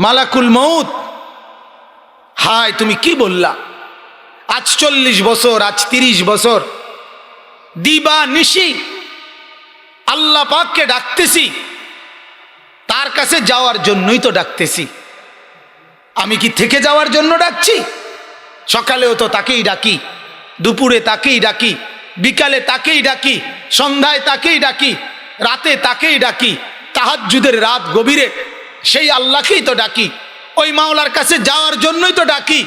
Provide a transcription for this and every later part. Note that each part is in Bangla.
মালাকুল মউত, হায় তুমি কি বললা, আজ 40 বছর, আজ 30 বছর দিবা নিশি আল্লাহ পাককে ডাকতেছি, তার কাছে যাওয়ার জন্যই তো ডাকতেছি। আমি কি থেকে যাওয়ার জন্য ডাকছি? সকালেও তো তাকেই ডাকি, দুপুরে তাকেই ডাকি, বিকালে তাকেই ডাকি, সন্ধ্যায় তাকেই ডাকি, রাতে তাকেই ডাকি, তাহাজ্জুদের রাত গভীরে সেই আল্লাহকেই তো ডাকি। ওই মাওলার কাছে যাওয়ার জন্যই তো ডাকি।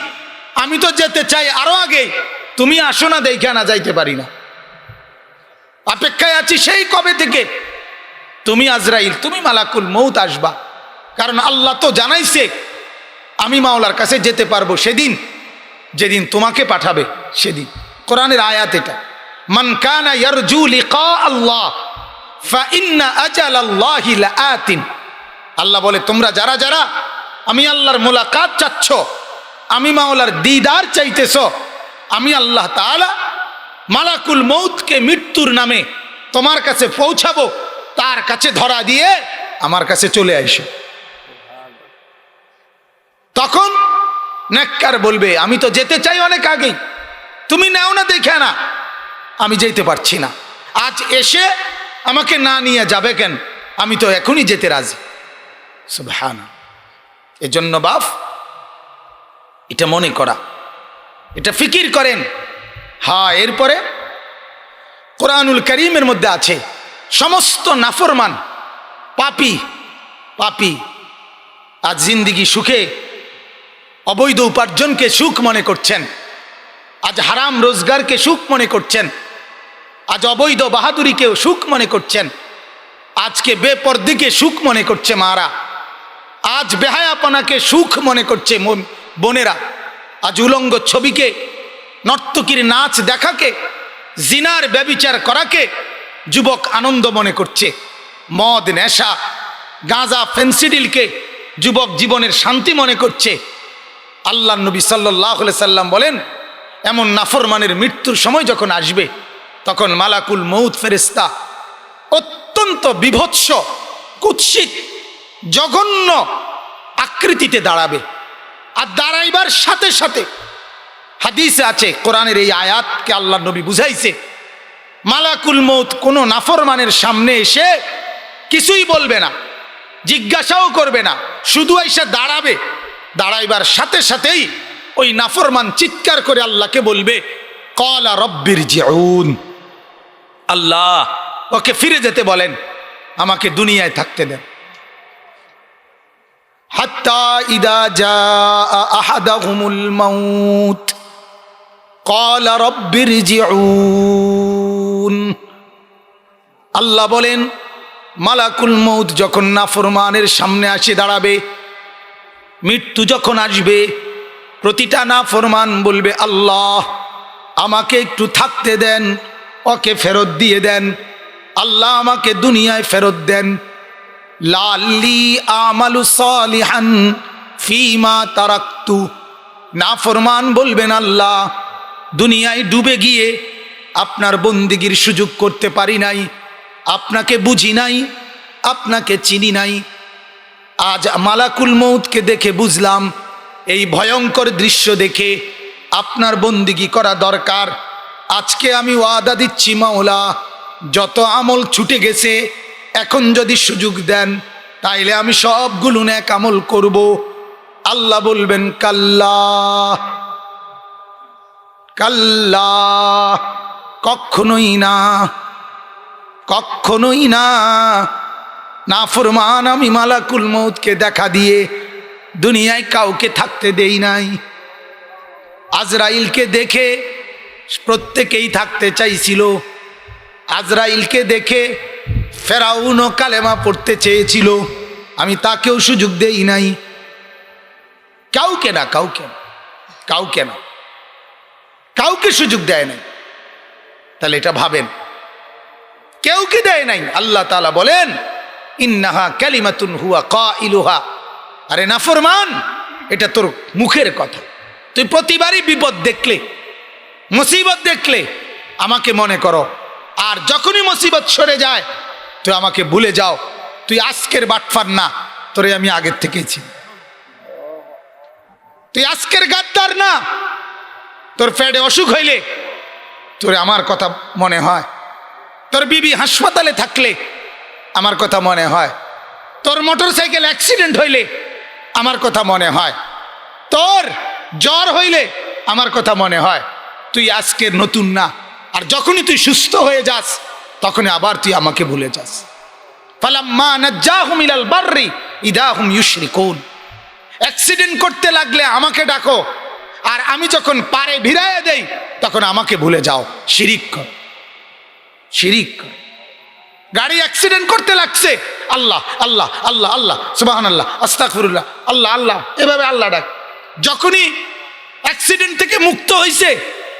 আমি তো যেতে চাই আরো আগে, তুমি আসো না, দেখে না যাইতে পারি না, অপেক্ষায় আছি সেই কবে থেকে। তুমি আজরাইল, তুমি মালাকুল মউত আসবা, কারণ আল্লাহ তো জানাইছে আমি মাওলার কাছে যেতে পারবো সেদিন যেদিন তোমাকে পাঠাবে সেদিন। কোরআনের আয়াত এটা, মান কানা ইয়ারজু লিকা আল্লাহ ফা ইন্না আজালাল্লাহি লাআতিন। আল্লাহ বলে তোমরা যারা যারা আমি আল্লাহর মোলাকাত চাচ্ছ, আমি মাওলার দিদার চাইতেছ, আমি আল্লাহ তাআলা মালাকুল মউতকে মৃত্যুর নামে তোমার কাছে পৌঁছাবো, তার কাছে ধরা দিয়ে আমার কাছে চলে আইসো। তখন নেককার বলবে আমি তো যেতে চাই অনেক আগেই, তুমি নাও না দেখে না, আমি যেতে পারছি না, আজ এসে আমাকে না নিয়ে যাবে কেন, আমি তো এখনই যেতে রাজি। সুবহানাল্লাহ। এজন্য বাপ এটা মনে করা, এটা ফিকির করেন। হ্যাঁ, এরপরে কোরআনুল কারীমের মধ্যে আছে সমস্ত নাফরমান পাপী পাপী আজ জিন্দিগি সুখে অবৈধ উপার্জনকে সুখ মনে করছেন, আজ হারাম রোজগারকে সুখ মনে করছেন, আজ অবৈধ বাহাদুরিকেও সুখ মনে করছেন, আজকে বেপরদিকে সুখ মনে করছে মারা, আজ বেহায়াপনাকে সুখ মনে করছে বোনেরা, আজ উলঙ্গ ছবিকে, নর্তকীর নাচ দেখাকে, জিনার ব্যভিচার করাকে যুবক আনন্দ মনে করছে, মদ নেশা গাঁজা ফেন্সিডিলকে যুবক জীবনের শান্তি মনে করছে। আল্লাহ নবী সাল্লাল্লাহু আলাইহি সাল্লাম বলেন এমন নাফরমানের মৃত্যুর সময় যখন আসবে তখন মালাকুল মউত ফেরেশতা অত্যন্ত বিভৎস কুৎসিত জঘন্য আকৃতিতে দাঁড়াবে, আর দাঁড়াইবার সাথে সাথে হাদিসে আছে, কোরআনের এই আয়াতকে আল্লাহ নবী বুঝাইছে, মালাকুল মউত কোনো নাফরমানের সামনে এসে কিছুই বলবে না, জিজ্ঞাসাও করবে না, শুধু এসে দাঁড়াবে, দাঁড়াইবার সাথে সাথেই ওই নাফরমান চিৎকার করে আল্লাহকে বলবে ক্বালা রাব্বিরজিউন, আল্লাহ ওকে ফিরে যেতে বলেন, আমাকে দুনিয়ায় থাকতে দেন। হাত্তা ইদা জাআ আহাদাহুমুল মাউত ক্বালা রাব্বিরজিউন। আল্লাহ বলেন মালাকুল মউত যখন নাফরমানের সামনে আসে দাঁড়াবে, মৃত্যু যখন আসবে, প্রতিটা নাফরমান বলবে আল্লাহ আমাকে একটু থাকতে দেন, ওকে ফেরত দিয়ে দেন, আল্লাহ আমাকে দুনিয়ায় ফেরত দেন, লাল্লি আমালু সালিহান ফিমা তারাকতু। নাফরমান বলবেন আল্লাহ দুনিয়ায় ডুবে গিয়ে আপনার বন্দিগির সুযোগ করতে পারি নাই, আপনাকে বুঝি নাই, আপনাকে চিনি নাই, আজ মালাকুল মউতকে দেখে বুঝলাম, এই ভয়ঙ্কর দৃশ্য দেখে আপনার বন্দিগি করা দরকার। আজকে আমি ওয়াদা দিচ্ছি মাওলা, যত আমল ছুটে গেছে এখন যদি সুযোগ দেন তাইলে আমি সবগুলো নেক আমল করব। আল্লাহ বলবেন কাল্লা কাল্লা, কখনোই না, কখনোই না। নাফরমান আমি মালাকুল মউতকে দেখা দিয়ে দুনিয়ায় কাউকে থাকতে দেই নাই। আজরাইলকে দেখে প্রত্যেকেই থাকতে চাইছিল, আজরাইলকে দেখে ফেরাউনও কালেমা পড়তে চেয়েছিল, আমি তাকেও সুযোগ দেই নাই। কাউকে না, কাউকে কাউকে না, কাউকে সুযোগ দেয় নাই। তাহলে এটা ভাবেন, কেউকে দেয় নাই। আল্লাহ তাআলা বলেন ইন্নাহা কালিমাতুন হুয়া কাইলুহা। আরে নাফরমান, এটা তোর মুখের কথা, তুই প্রতিবারই বিপদ দেখলে, মুসিবত দেখলে আমাকে মনে করো, আর যখনই মুসিবত সরে যায় তুই আমাকে ভুলে যাও। তুই আজকের বাটফার না, তোরে আমি আগের থেকেই চিনি। তুই আজকের গাদ্দার না। তোর পেটে অসুখ হইলে তোরে আমার কথা মনে হয়, তোর বিবি হাসপাতালে থাকলে আমার কথা মনে হয়, তোর মোটরসাইকেল অ্যাক্সিডেন্ট হইলে আমার কথা মনে হয়, তোর জ্বর হইলে আমার কথা মনে হয়। তুই আজকের নতুন না, আর যখনই তুই সুস্থ হয়ে যাস তখনই আবার তুই আমাকে ভুলে যাস। ফালাম্মা নাজ্জাহুম ইলাল বাররি ইদা হুম ইউশরিকুন। অ্যাক্সিডেন্ট করতে লাগলে আমাকে ডাকো, আর আমি যখন পারে ভিড়াইয়া দেই তখন আমাকে ভুলে যাও। শিরিক কর, শিরিক কর। গাড়ি অ্যাক্সিডেন্ট করতে লাগছে, আল্লাহ আল্লাহ আল্লাহ আল্লাহ সুবহানাল্লাহ আস্তাগফিরুল্লাহ আল্লাহ আল্লাহ, এভাবে আল্লাহ ডাক। যখনই অ্যাক্সিডেন্ট থেকে মুক্ত হইছে,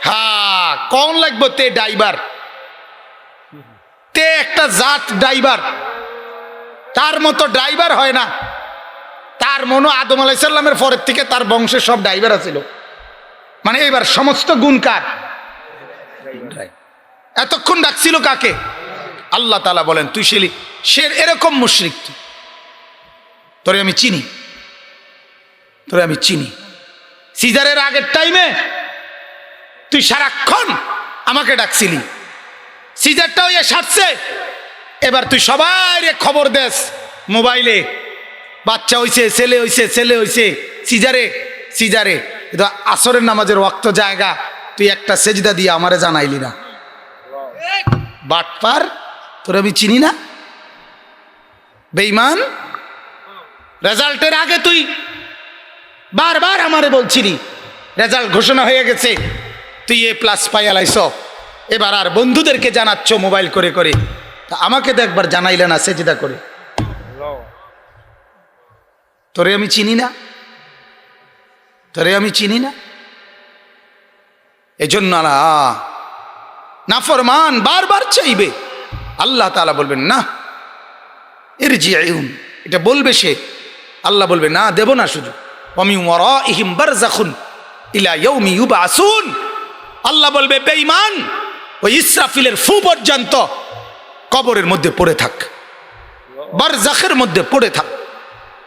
হ্যাঁ কোন লাগবে তে ড্রাইভার, তে একটা জাত ড্রাইভার, তার মতো ড্রাইভার হয় না। তার মনো আদম আলাইহিস সালামের পরের থেকে তার বংশের সব ড্রাইভার ছিল। মানে এবার সমস্ত গুণ কার? এতক্ষণ ডাকছিল কাকে? আল্লাহ তাআলা বলেন তুই সে এরকম মুশরিক। তোরে আমি চিনি, তোরে আমি চিনি। সিজারের আগের টাইমে তুই সারাক্ষণ আমাকে ডাকছিলি, সিজারটা হইয়া সারছে, এবার তুই সবাই খবর দেস মোবাইলে, বাচ্চা হইছে, ছেলে হইছে, ছেলে হইছে, সিজারে সিজারে। এটা আসরের নামাজের ওয়াক্ত জায়গা, তুই একটা সেজদা দিয়ে আমারে জানাইলি না। বাটপার, তোর আমি চিনি না, বেঈমান। রেজাল্টের আগে তুই বারবার আমারে বলছিলি রেজাল্ট ঘোষণা হয়ে গেছে, তুই A+ পাইয়ালাইছ, এবার আর বন্ধুদেরকে জানাচ্ছ মোবাইল করে করে, তা আমাকে তো একবার জানাইলে না সেজদা করে। তোরে আমি চিনি না, তোরে আমি চিনি না। এজন্য নাফরমান বারবার চাইবে, আল্লাহ তাআলা বলবেন না ইরজিউন, এটা বলবে সে, আল্লাহ বলবে না দেব না সুযোগ। ওয়ামিন ওয়ারাইহিম বারযাখুন ইলা ইয়াউমি ইউবআসুন। আল্লাহ বলবে বেঈমান, ওই ইসরাফিলের ফু পর্যন্ত কবরের মধ্যে পড়ে থাক, বারযাখের মধ্যে পড়ে থাক,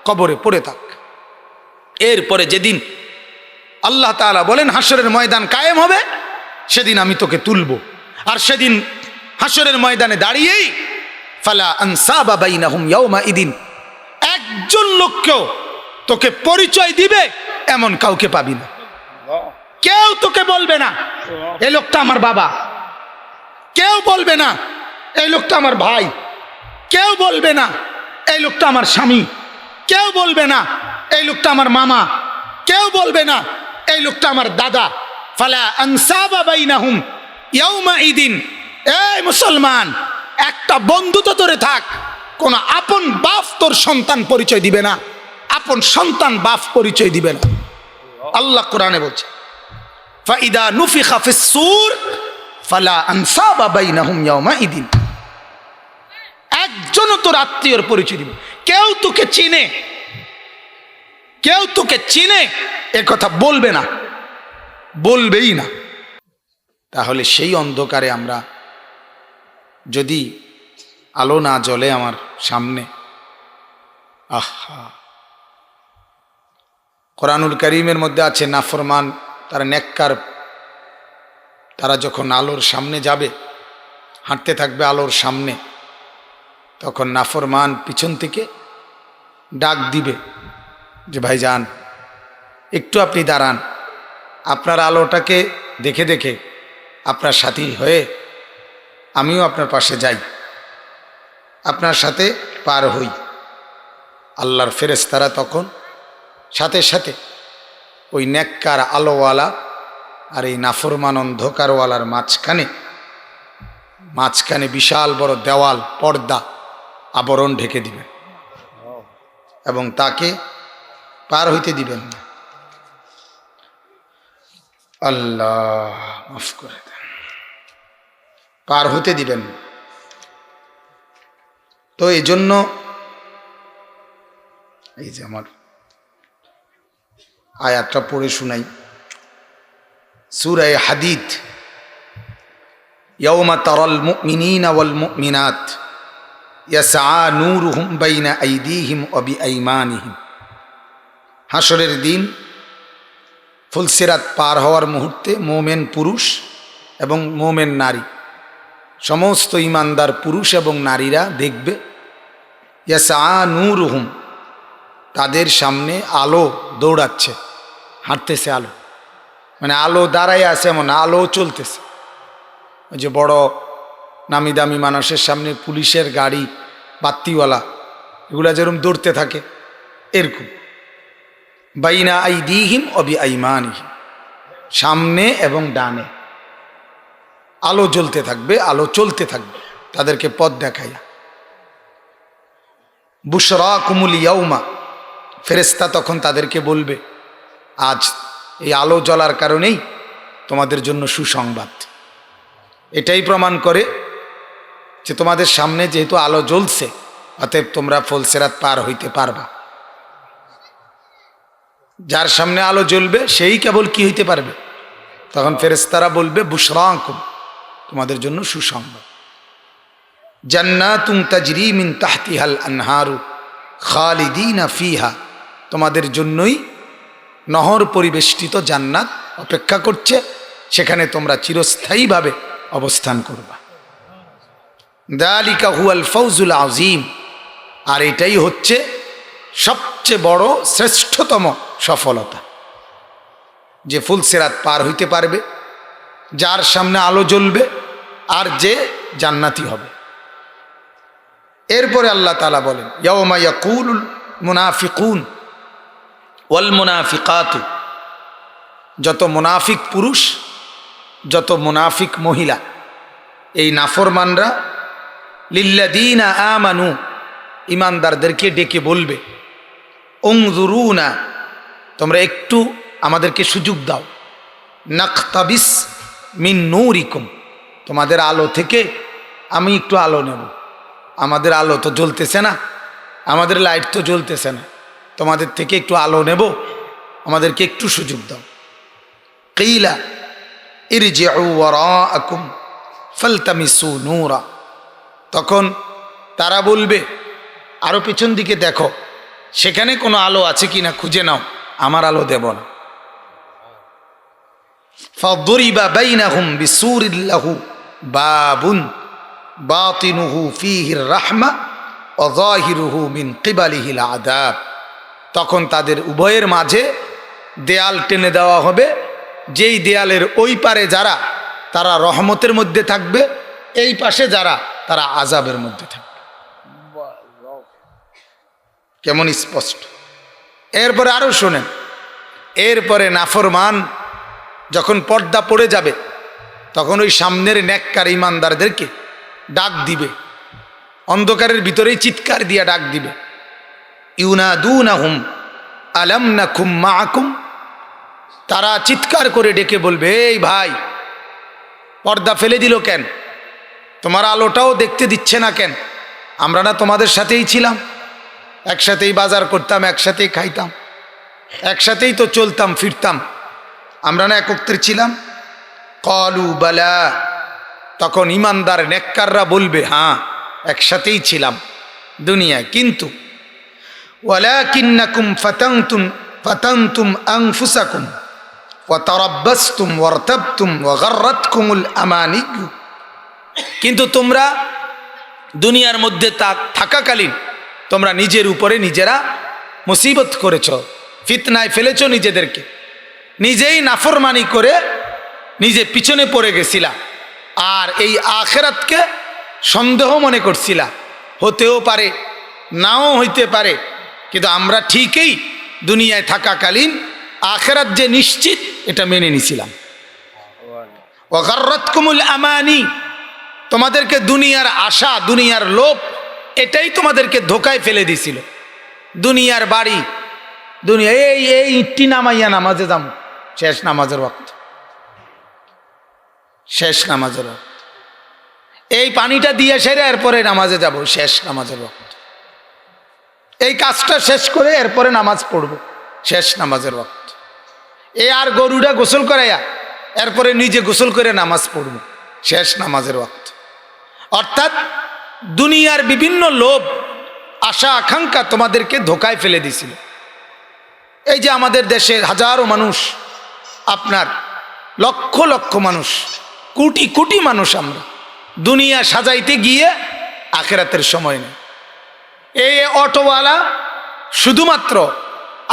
কবরে পড়ে থাক। এরপরে যেদিন আল্লাহ তাআলা বলেন হাসরের ময়দান কায়েম হবে, সেদিন আমি তোকে তুলব। আর সেদিন হাসরের ময়দানে দাঁড়িয়েই ফালা আনসাবা বাইনাহুম ইয়াউমা ইদিন, একজন লোককেও তোকে পরিচয় দিবে এমন কাউকে পাবি না। কেউ তোকে বলবে না এই লোকটা আমার বাবা, কেউ বলবে না এই লোকটা আমার ভাই, কেউ বলবে না এই লোকটা আমার স্বামী, কেউ বলবে না এই লোকটা আমার মামা, কেউ বলবে না এই লোকটা আমার দাদা। ফালা আনসাবা বাইনাহুম ইয়াউমা ইদিন। এই মুসলমান, একটা বন্ধু তো ধরে থাক, কোন আপন বাপ তোর সন্তান পরিচয় দিবে না, আপন সন্তান বাপ পরিচয় দিবে না। আল্লাহ কোরআনে বলছে ফাইদা নুফিখা ফিস সূর ফালা আনসাবা বাইনাহুম ইয়াউমা ইদিন। একজনও তোর আত্মীয়র পরিচয় দিবে, কেউ তোকে চিনে, কেউ তোকে চিনে এ কথা বলবে না, বলবেই না। তাহলে সেই অন্ধকারে আমরা যদি আলো না জ্বলে আমার সামনে, আহা, কোরআনুল কারীমের মধ্যে আছে নাফরমান তারা নেককার, তারা যখন আলোর সামনে যাবে, হাঁটতে থাকবে আলোর সামনে, তখন নাফরমান পিছন থেকে ডাক দিবে যে ভাইজান একটু আপনি দাঁড়ান, আপনার আলোটাকে দেখে দেখে আপনার সাথী হয়ে আমিও আপনার পাশে যাই, আপনার সাথে পার হই। আল্লাহর ফেরেশতারা তখন সাথে সাথে ওই নেককার আলোওয়ালা আর এই নাফরমান অন্ধকারওয়ালার মাঝখানে বিশাল বড় দেওয়াল, পর্দা, আবরণ ঢেকে দিবেন এবং তাকে পার হইতে দিবেন না। আল্লাহ মাফ করে দেন, পার হতে দিবেন। তো এই জন্য এই যে আমার আয়াতটা পড়ে শুনাই, সূরা হাদীদ, ইয়াউমা তারাল মুমিনিনা ওয়াল মুমিনাত ইয়াসআ নূরুহুম বাইনা আইদিহিম ওয়া বিআইমানিহিম। হাসরের দিন ফুলসিরাত পার হওয়ার মুহূর্তে মোমেন পুরুষ এবং মোমেন নারী, সমস্ত ইমানদার পুরুষ এবং নারীরা দেখবে ইয়াসআ নূরুহুম, তাদের সামনে আলো দৌড়াচ্ছে, হাঁটতেছে আলো, মানে আলো দাঁড়ায় আছে এমন আলো চলতেছে। ওই যে বড় নামি দামি মানুষের সামনে পুলিশের গাড়ি, বাত্তিওয়ালা, এগুলা যেরকম দৌড়তে থাকে এরকম। বাইনা আইদিহিম ওয়া বিআইমানিহিম, সামনে এবং ডানে আলো জ্বলতে থাকবে, আলো চলতে থাকবে তাদেরকে পথ দেখাইয়া। বুশরাকুমুল ইয়াউমা, ফেরেশতা তখন তাদেরকে বলবে আজ এই আলো জ্বলার কারণেই তোমাদের জন্য সুসংবাদ। এটাই প্রমাণ করে যে তোমাদের সামনে যেহেতু আলো জ্বলছে, অতএব তোমরা ফুলসিরাত পার হইতে পারবা। যার সামনে আলো জ্বলবে সেই কেবল কি হইতে পারবে? তখন ফেরেশতারা বলবে বুশরাকুম, তোমাদের জন্য সুসংবাদ। জান্নাতুন তাজরি মিন তাহতিহাল আনহারু খালিদিনা ফিহা, তোমাদের জন্যই নহর পরিবেষ্টিত জান্নাত অপেক্ষা করছে, সেখানে তোমরা চিরস্থায়ীভাবে অবস্থান করবা। যালিকা হুয়াল ফাউজুল আযীম, আর এটাই হচ্ছে সবচেয়ে বড় শ্রেষ্ঠতম সফলতা, যে ফুলসিরাত পার হইতে পারবে, যার সামনে আলো জ্বলবে, আর যে জান্নাতি হবে। এরপরে আল্লাহ তাআলা বলেন ইয়াউমা ইয়াকুলুল মুনাফিকুন ওয়াল মুনাফিকাতু, যত মুনাফিক পুরুষ, যত মুনাফিক মহিলা, এই নাফরমানরা লিল্লাযীনা আমানু, ইমানদারদেরকে ডেকে বলবে উনজুরুনা, তোমরা একটু আমাদেরকে সুযোগ দাও, নাকতাবিস মিন নূরিকুম, তোমাদের আলো থেকে আমি একটু আলো নেব, আমাদের আলো তো জ্বলতেছে না, আমাদের লাইট তো জ্বলতেছে না, তোমাদের থেকে একটু আলো নেব, আমাদেরকে একটু সুযোগ দাও। কিলা ইরজিউ ওয়ারাআকুম ফালতামিসু নূরা, তখন তারা বলবে আরো পিছন দিকে দেখো, সেখানে কোনো আলো আছে কিনা খুঁজে নাও, আমার আলো দেব না। ফাদরিবা বাইনাহুম বিসূরিন লাহু বাবুন বাতিনুহু ফীহির রাহমা ওয়া যাহিরুহু মিন কিবালিহিল আযাব, তখন তাদের উভয়ের মাঝে দেয়াল টেনে দেওয়া হবে, যেই দেয়ালের ওই পারে যারা তারা রহমতের মধ্যে থাকবে, এই পাশে যারা তারা আযাবের মধ্যে থাকবে। কেমন স্পষ্ট। এরপরে আরো শোনেন, এরপরে নাফরমান যখন পর্দা পড়ে যাবে, তখন ওই সামনের নেককার ইমানদারদেরকে ডাক দিবে, অন্ধকারের ভিতরেই চিৎকার দিয়া ডাক দিবে, ইউনাদুনাহুম আলাম নাকুম মাআকুম, তারা চিৎকার করে ডেকে বলবে এই ভাই, পর্দা ফেলে দিল কেন? তোমার আলোটাও দেখতে দিচ্ছে না কেন? আমরা না তোমাদের সাথেই ছিলাম, একসাথেই বাজার করতাম, একসাথেই খাইতাম, একসাথেই তো চলতাম ফিরতাম, আমরা না একত্রে ছিলাম? ক্বালু বালা, তখন ইমানদার নেককাররা বলবে হ্যাঁ একসাথেই ছিলাম দুনিয়ায়, কিন্তু ওয়ালাকিন্নাকুম ফাতানতুম আনফুসাকুম ওয়া তারাব্বাসতুম ওয়ারতাবতুম ওয়া গাররাতকুমুল আমানিয়্যু, কিন্তু তোমরা দুনিয়ার মধ্যে থাকাকালীন তোমরা নিজের উপরে নিজেরা মুসিবত করেছ, ফিতনায় ফেলেছ নিজেদেরকে, নিজেই নাফরমানি করে নিজে পিছনে পড়ে গেছিলা, আর এই আখিরাতকে সন্দেহ মনে করছিলা, হতেও পারে নাও হইতে পারে, কিন্তু আমরা ঠিকই দুনিয়ায় থাকাকালীন আখিরাত যে নিশ্চিত এটা মেনে নিছিলাম। ওয়া গাররাতকুমুল আমানি, তোমাদেরকে দুনিয়ার আশা, দুনিয়ার লোভ, এটাই তোমাদেরকে ধোকায় ফেলে দিছিল। দুনিয়ার বাড়ি, দুনিয়া, এই ইট্টি নামাইয়া নামাজে যাম, শেষ নামাজের ওয়াক্ত, শেষ নামাজের ওয়াক্ত, এই পানিটা দিয়ে সেরে এরপরে নামাজে যাব, শেষ নামাজের ওয়াক্ত, এই কাজটা শেষ করে এরপরে নামাজ পড়ব, শেষ নামাজের ওয়াক্ত, এই আর গরুটা গোসল করাইয়া এরপরে নিজে গোসল করে নামাজ পড়ব, শেষ নামাজের ওয়াক্ত। অর্থাৎ দুনিয়ার বিভিন্ন লোভ, আশা আকাঙ্ক্ষা তোমাদেরকে ধোকায় ফেলে দিছিল। এই যে আমাদের দেশের হাজারো মানুষ, আপনার লক্ষ লক্ষ মানুষ, কোটি কোটি মানুষ, আমরা দুনিয়া সাজাইতে গিয়ে আখেরাতের সময় নেই। এই অটোওয়ালা শুধুমাত্র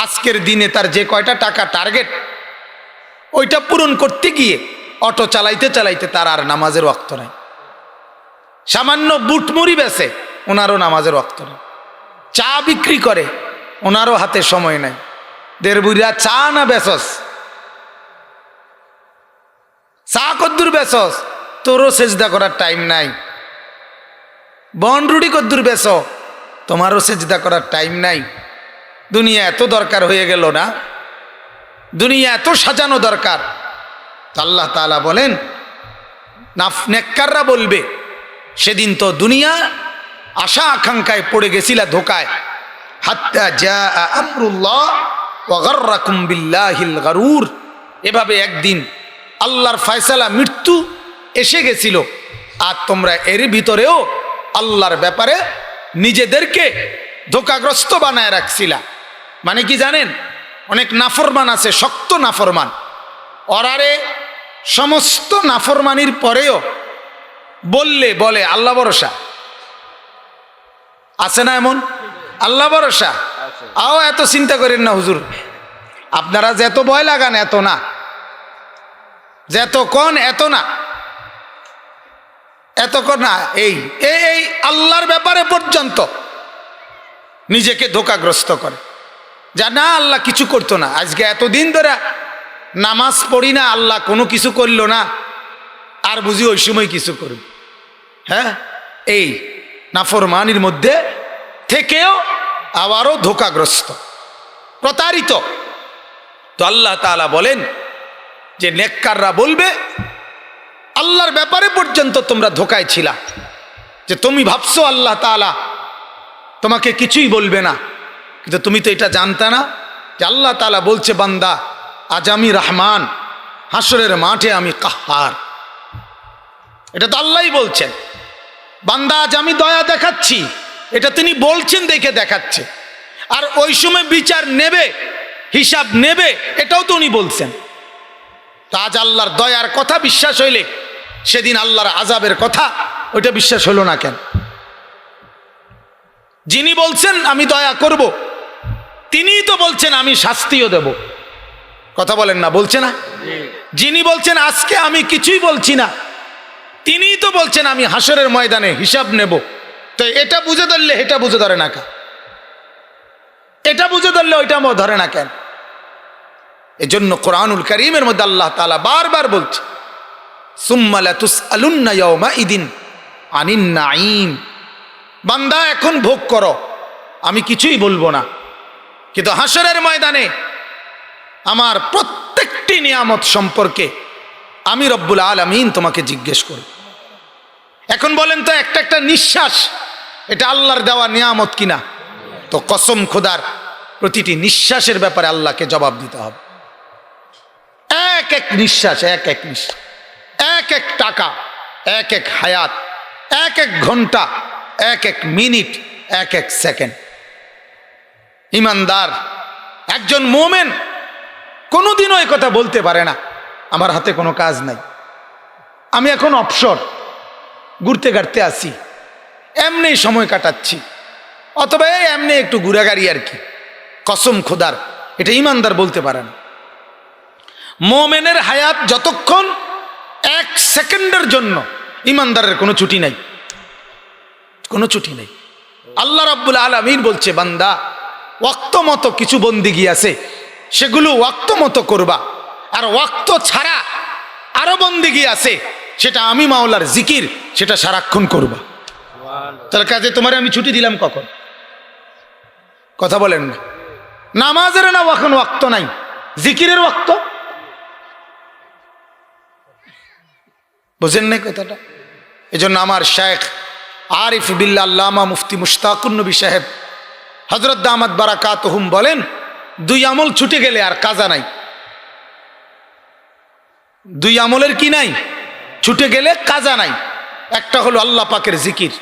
আজকের দিনে তার যে কয়টা টাকা টার্গেট, ওইটা পূরণ করতে গিয়ে অটো চালাইতে চালাইতে তার আর নামাজের ওয়াক্ত নাই। সামান্য বুটমুড়ি বেচে, ওনারও নামাজের ওয়াক্ত নেই। চা বিক্রি করে, ওনারও হাতে সময় নাই। দেড় বুড়া চা না বেচস, চা কদ্দুর বেচস, তোরও সেজদা করার টাইম নাই। বন রুটি কদ্দুর বেচ, তোমারও সেজদা করার টাইম নাই। দুনিয়া এত দরকার হয়ে গেল না, দুনিয়া এত সাজানো দরকার। আল্লাহ তাআলা বলেন, নেককাররা বলবে সেদিন তো দুনিয়া আশা আকাঙ্ক্ষায় পড়ে গেছিলা ধোকায়। হাত্তা জাআ আমরুল্লাহ ওয়া গাররাকুম বিল্লাহিল গারুর। এভাবে একদিন আল্লাহর ফয়সালা মৃত্যু এসে গেছিল, আর তোমরা এর ভিতরেও আল্লাহর ব্যাপারে নিজেদেরকে ধোকাগ্রস্ত বানায় রাখছিলা। মানে কি জানেন, অনেক নাফরমান আছে, শক্ত নাফরমান। ওরারে সমস্ত নাফরমানির পরেও বললে বলে আল্লাহ ভরসা। আছে না এমন? আল্লাহ ভরসা। আও এত চিন্তা করেন না হুজুর, আপনারা যত ভয় লাগান এত না, যত কোন এত না, এত না। এই এই আল্লাহর ব্যাপারে পর্যন্ত নিজেকে ধোকাগ্রস্ত করে, যা না আল্লাহ কিছু করতো না। আজকে এতদিন ধরে নামাজ পড়ি না, আল্লাহ কোনো কিছু করলো না, আর বুঝি ওই সময় কিছু করবে। হ্যাঁ, এই নাফরমানির মধ্যে থেকেও আবারও ধোকাগ্রস্ত, প্রতারিত। তো আল্লাহ তাআলা বলেন যে নেককাররা বলবে আল্লাহর ব্যাপারে পর্যন্ত তোমরা ধোকায় ছিলা, যে তুমি ভাবছো আল্লাহ তাআলা তোমাকে কিছুই বলবে না, কিন্তু তুমি তো এটা জানতা না যে আল্লাহ তাআলা বলছে, বান্দা আজ আমি রহমান, হাসরের মাঠে আমি কাহ্হার। এটা তো আল্লাহই বলছেন। বান্দা আজ আমি দয়া দেখাচ্ছি, এটা তিনি বলছেন দেখে দেখাচ্ছে। আর ওই সময় বিচার নেবে, হিসাব নেবে, এটাও তো উনি বলছেন। তো আজ আল্লাহর দয়ার কথা বিশ্বাস হইলে সেদিন আল্লাহর আযাবের কথা ওইটা বিশ্বাস হলো না কেন? যিনি বলছেন আমি দয়া করব, তিনিই তো বলছেন আমি শাস্তিও দেব। কথা বলেন না, বলছে না? যিনি বলছেন আজকে আমি কিছুই বলছি না, তিনিই তো বলছেন আমি হাসরের ময়দানে হিসাব নেব। তো এটা বুঝে ধরলে এটা বুঝে ধরে না কেন? এটা বুঝে ধরলে ওইটা ধরে না কেন? এজন্য কোরআনুল কারীমের মধ্যে আল্লাহ তাআলা বারবার বলছে, সুম্মা লাতুসআলুন্না ইয়াওমাইদিন আনিন নাঈম। বান্দা এখন ভোগ করো, আমি কিছুই বলবো না, কিন্তু হাসরের ময়দানে আমার প্রত্যেকটি নিয়ামত সম্পর্কে আমি রব্বুল আলামিন তোমাকে জিজ্ঞেস করব। এখন বলেন তো, একটা একটা নিঃশ্বাস এটা আল্লাহর দেওয়া নিয়ামত কিনা? তো কসম খোদার, প্রতিটি নিঃশ্বাসের ব্যাপারে আল্লাহকে জবাব দিতে হবে। এক এক নিঃশ্বাস, এক এক নিঃশ্বাস, এক এক টাকা, এক এক হায়াত, এক এক ঘন্টা, এক এক মিনিট, এক এক সেকেন্ড। ইমানদার একজন মুমিন কোনোদিনও এই কথা বলতে পারে না আমার হাতে কোনো কাজ নাই, আমি এখন অবসর, ঘুরতে ঘাটতে আসি, এমনি সময় কাটাচ্ছি, অথবা এমনি একটু ঘুরাঘাড়ি আর কি। কসম খোদার, এটা ইমানদার বলতে পারে না। মুমিনের হায়াত যতক্ষণ, এক সেকেন্ডের জন্য ইমানদারের কোনো ছুটি নাই, কোনো ছুটি নেই। আল্লাহ রাব্বুল আলামিন বলছে, বান্দা ওয়াক্ত মতো কিছু বন্দিগি আছে, সেগুলো ওয়াক্ত মতো করবা, আর ওয়াক্ত ছাড়া আরো বন্দিগি আছে, সেটা আমি মাওলার জিকির, সেটা সারাক্ষণ করবা। তার কাজে তোমার আমি ছুটি দিলাম কখন? কথা বলেন না। নামাজের না এখন ওয়াক্ত নাই, জিকিরের ওয়াক্ত। বুঝেন নাই কথাটা? এজন্য আমার শেখ আরিফ বিল্লাহ আল্লামা মুফতি মুশতাকুন নবী সাহেব হযরত দামাত বারাকাতুহুম বলেন, দুই আমল ছুটে গেলে আর কাজা নাই। দুই আমলের কি নাই? ছুটে গেলে কাজা নাই। একটা হলো আল্লাহ পাকের জিকির,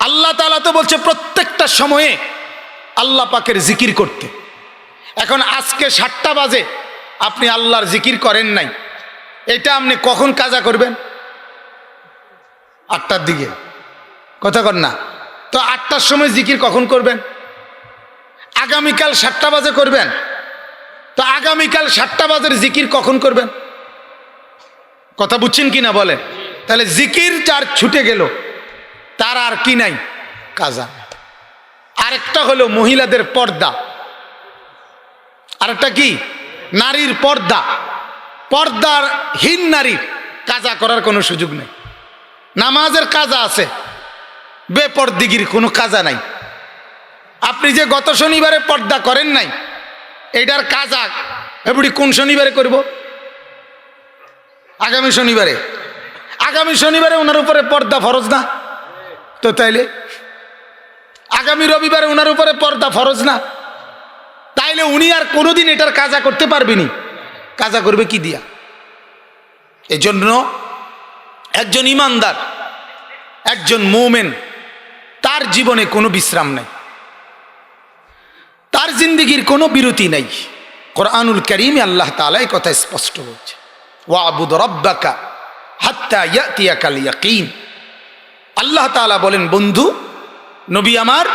আল্লাহ তাআলা তো বলছে প্রত্যেকটা সময়ে আল্লাহ পাকের জিকির করতে। এখন আজকে 7টা বাজে আপনি আল্লাহর জিকির করেন নাই, এটা আপনি কখন কাজা করবেন? 8টার দিকে, কথা কর না তো? 8টার সময় জিকির কখন করবেন? আগামীকাল 7টা বাজে করবেন, তো আগামীকাল 7টা বাজের জিকির কখন করবেন? কথা বুঝছেন কি না বলেন? তাহলে জিকির যার ছুটে গেল তার আর কি নাই? কাজা। আরেকটা হলো মহিলাদের পর্দা, আরেকটা কি? নারীর পর্দা। পর্দারহীন নারীর কাজা করার কোনো সুযোগ নেই। নামাজের কাজা আছে, বেপরদিগির কোনো কাজা নাই। আপনি যে গত শনিবারে পর্দা করেন নাই, এটার কাজা এবারে কোন শনিবারে করব? আগামী শনিবারে। আগামী শনিবারে ওনার উপরে পর্দা ফরজ না তো? তাইলে আগামী রবিবারে ওনার উপরে পর্দা ফরজ না? তাইলে উনি আর কোনোদিন এটার কাজা করতে পারবেনি। কাজা করবে কি দিয়া? এজন্য একজন ইমানদার, একজন মুমিন, তার জীবনে কোনো বিশ্রাম নাই, তার জিন্দেগির কোনো বিরতি নাই। কোরআনুল কারীমে আল্লাহ তাআলা এই কথা স্পষ্ট বলছে, ওয়াবুদ রাব্বাকা হাত্তা ইয়াতিয়াকাল ইয়াকিন। আল্লাহ তাআলা বলেন, বন্ধু নবী আমার,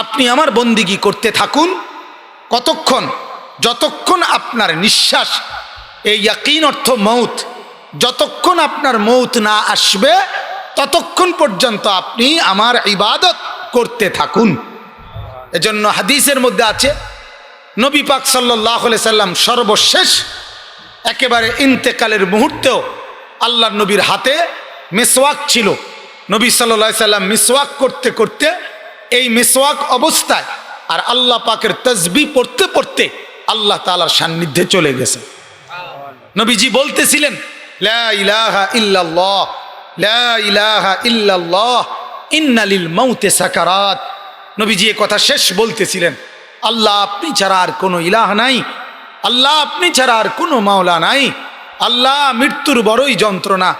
আপনি আমার বন্দিগি করতে থাকুন। কতক্ষণ? যতক্ষণ আপনার নিঃশ্বাস, এই ইয়াকিন অর্থ মৌত, যতক্ষণ আপনার মৌত না আসবে ততক্ষণ পর্যন্ত আপনি আমার ইবাদত করতে থাকুন। এজন্য হাদিসের মধ্যে আছে, নবী পাক সাল্লাল্লাহু আলাইহি সাল্লাম সর্বশেষ একেবারে ইন্তেকালের মুহূর্তেও আল্লাহর নবীর হাতে মিসওয়াক ছিল। নবী সাল্লাল্লাহু আলাইহি সাল্লাম মিসওয়াক করতে করতে এই মিসওয়াক অবস্থায় আর আল্লাহ পাকের তাসবিহ পড়তে পড়তে আল্লাহ তাআলার সান্নিধ্যে চলে গেছে। নবীজি বলতেছিলেন, লা ইলাহা ইল্লাল্লাহ, লা ইলাহা ইল্লাল্লাহ, ইন্না লিল মাউতি সাকারাত। নবীজি এই কথা শেষ বলতেছিলেন, আল্লাহ আপনি ছাড়া আর কোনো ইলাহ নাই, আল্লাহ আপনি ছাড়া আর কোনো মাওলা নাই। আল্লাহ মৃত্যুর বড়ই যন্ত্রণা,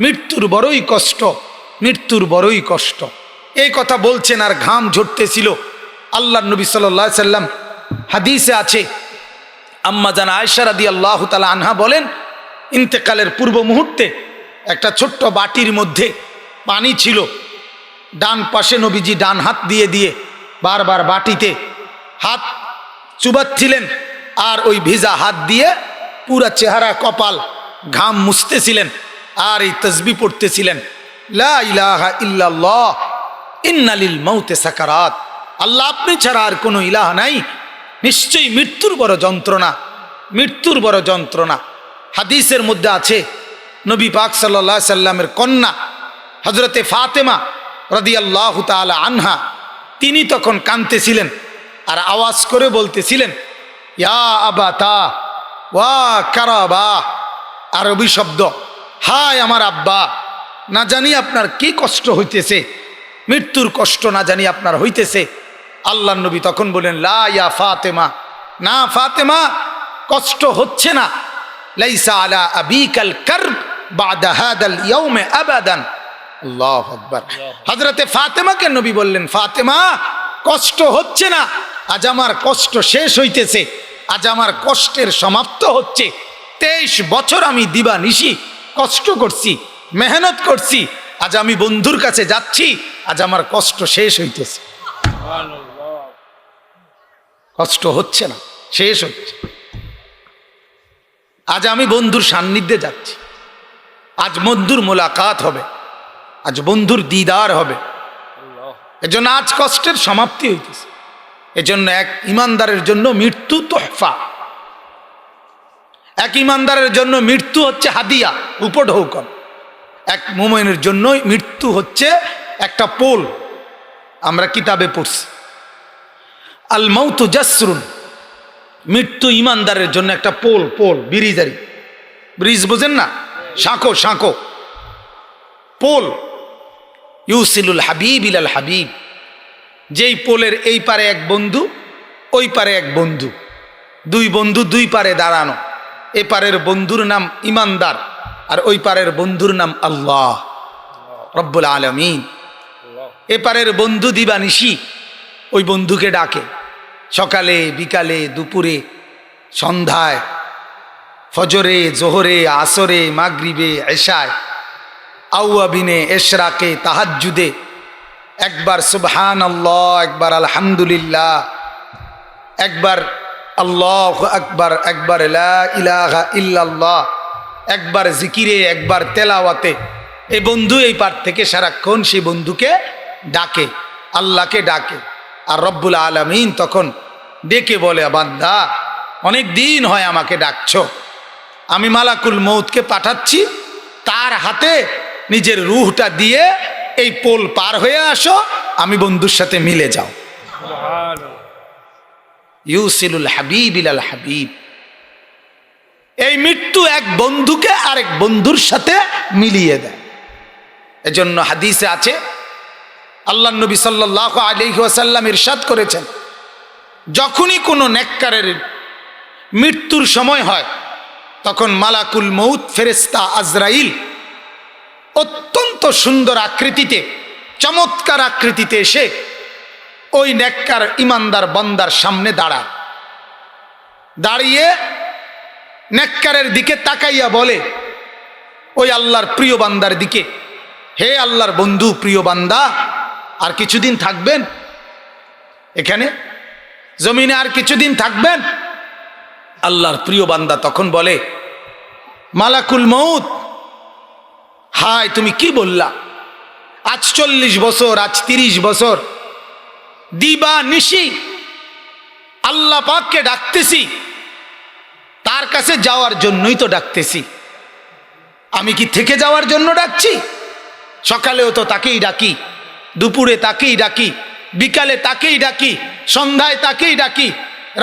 মৃত্যুর বড়ই কষ্ট, মৃত্যুর বড়ই কষ্ট। এই কথা বলছেন আর ঘাম ঝরতেছিল। আল্লাহর নবী সাল্লাল্লাহু আলাইহি সাল্লাম, হাদিসে আছে, আম্মা জান আয়েশা রাদিয়াল্লাহু তাআলা আনহা বলেন, ইন্তেকালের পূর্ব মুহূর্তে একটা ছোট্ট বাটির মধ্যে পানি ছিল। ডান পাশে নবীজি ডান হাত দিয়ে দিয়ে বারবার বাটিতে হাত চুবাচ্ছিলেন আর ওই ভিজা হাত দিয়ে পুরা চেহারা কপাল ঘাম মুছতেছিলেন আর এই তাসবিহ পড়তেছিলেন, লা ইলাহা ইল্লাল্লাহ, ইন্না লিল মাউতি সাকারাত। আল্লাহ আপনি ছাড়া আর কোনো ইলাহ নাই, নিশ্চয়ই মৃত্যুর বড় যন্ত্রণা, মৃত্যুর বড় যন্ত্রণা। হাদিসের মধ্যে আছে, নবী পাক সাল্লাল্লাহু আলাইহি সাল্লামের কন্যা হযরতে ফাতেমা রাদিয়াল্লাহু তাআলা আনহা, তিনি তখন কাঁদতেছিলেন আর আওয়াজ করে বলতেছিলেন, ইয়া আবাতা ওয়া কারাবা, আরবি শব্দ, হায় আমার আব্বা, না জানি আপনার কি কষ্ট হইতেছে, মৃত্যুর কষ্ট না জানি আপনার হইতেছে। আল্লাহর নবী তখন বলেন, লা ইয়া ফাতেমা, না ফাতেমা, কষ্ট হচ্ছে না। লাইসা আলা আবিকাল কারব বাদা হাদাল ইয়াউমে আবাদান। আল্লাহু আকবার। হযরতে ফাতেমাকে নবী বললেন, ফাতেমা কষ্ট হচ্ছে না, আজ আমার কষ্ট শেষ হইতেছে, আজ আমার কষ্টের সমাপ্ত হচ্ছে। 23 বছর আমি দিবানিশি কষ্ট করছি, মেহনত করছি, আজ আমি বন্ধুর কাছে যাচ্ছি, আজ আমার কষ্ট শেষ হইতেছে। কষ্ট হচ্ছে না, শেষ হচ্ছে। আজ আমি বন্ধুর সান্নিধ্যে যাচ্ছি, আজ বন্ধুর মোলাকাত হবে, আজ বন্ধুর দিদার হবে। এজন্য আজ কষ্টের সমাপ্তি হইতেছে। এজন্য এক ইমানদারের জন্য মৃত্যু তোহফা, এক ইমানদারের জন্য মৃত্যু হচ্ছে হাদিয়া, উপঢৌকন। এক মুমিনের জন্য মৃত্যু হচ্ছে একটা পোল। আমরা কিতাবে পড়ছি, আল মাউতু জাসরুন, মৃত্যু ইমানদারের জন্য একটা পোল, পোল ব্রিজারি, ব্রিজ বোঝেন না, সাঁকো, সাঁকো, পোল। ইউসিলুল হাবিব ইলাল হাবিব, যেই পোলের এই পারে এক বন্ধু, ওই পারে এক বন্ধু, দুই বন্ধু দুই পারে দাঁড়ানো। এ পারের বন্ধুর নাম ইমানদার আর ওই পারের বন্ধুর নাম আল্লাহ রব্বুল আলামিন। এপারের বন্ধু দিবানিশি ওই বন্ধুকে ডাকে, সকালে বিকালে দুপুরে সন্ধ্যায়, ফজরে জোহরে আসরে মাগরিবে এশায়, আউয়াবিনে এশরাকে তাহাজ্জুদে, একবার সুবহানাল্লাহ, একবার আলহামদুলিল্লাহ, একবার আল্লাহু আকবার, একবার লা ইলাহা ইল্লাল্লাহ, একবার জিকিরে, একবার তেলাওয়াতে। এই বন্ধু এই পার থেকে সারাক্ষণ সেই বন্ধুকে ডাকে, আল্লাহকে ডাকে। আর রব্বুল আলামিন তখন ডেকে বলে, বান্দা অনেক দিন হয় আমাকে ডাকছো, আমি মালাকুল মউতকে পাঠাচ্ছি, তার হাতে নিজের রূহটা দিয়ে এই পোল পার হয়ে আসো, আমি বন্ধুর সাথে মিলে যাও। ইউসিলুল হাবিব ইলাল হাবিব। এই মৃত্যু এক বন্ধুকে আরেক বন্ধুর সাথে মিলিয়ে দেয়। এজন্য হাদিসে আছে, আল্লাহ নবী সাল্লাল্লাহু আলাইহি ওয়াসাল্লাম ইরশাদ করেছেন, যখনই কোনো নেককারের মৃত্যুর সময় হয় তখন মালাকুল মউত ফেরেশতা আজরাইল অত্যন্ত সুন্দর আকৃতিতে, চমৎকার আকৃতিতে এসে ওই নেককার ইমানদার বান্দার সামনে দাঁড়ায়। দাঁড়িয়ে নেককারের দিকে তাকাইয়া বলে ওই আল্লাহর প্রিয় বান্দার দিকে, হে আল্লাহর বন্ধু প্রিয় বান্দা, আর কিছুদিন থাকবেন এখানে জমিনে, আর কিছুদিন থাকবেন? আল্লাহর প্রিয় বান্দা তখন বলে, মালাকুল মউত, হায় তুমি কি বললা? আজ 40 বছর, আজ 30 বছর দিবা নিশি আল্লাহ পাককে ডাকতেছি, তার কাছে যাওয়ার জন্যই তো ডাকতেছি। আমি কি থেকে যাওয়ার জন্য ডাকছি? সকালেও তো তাকেই ডাকি, দুপুরে তাকেই ডাকি, বিকালে তাকেই ডাকি, সন্ধ্যায় তাকেই ডাকি,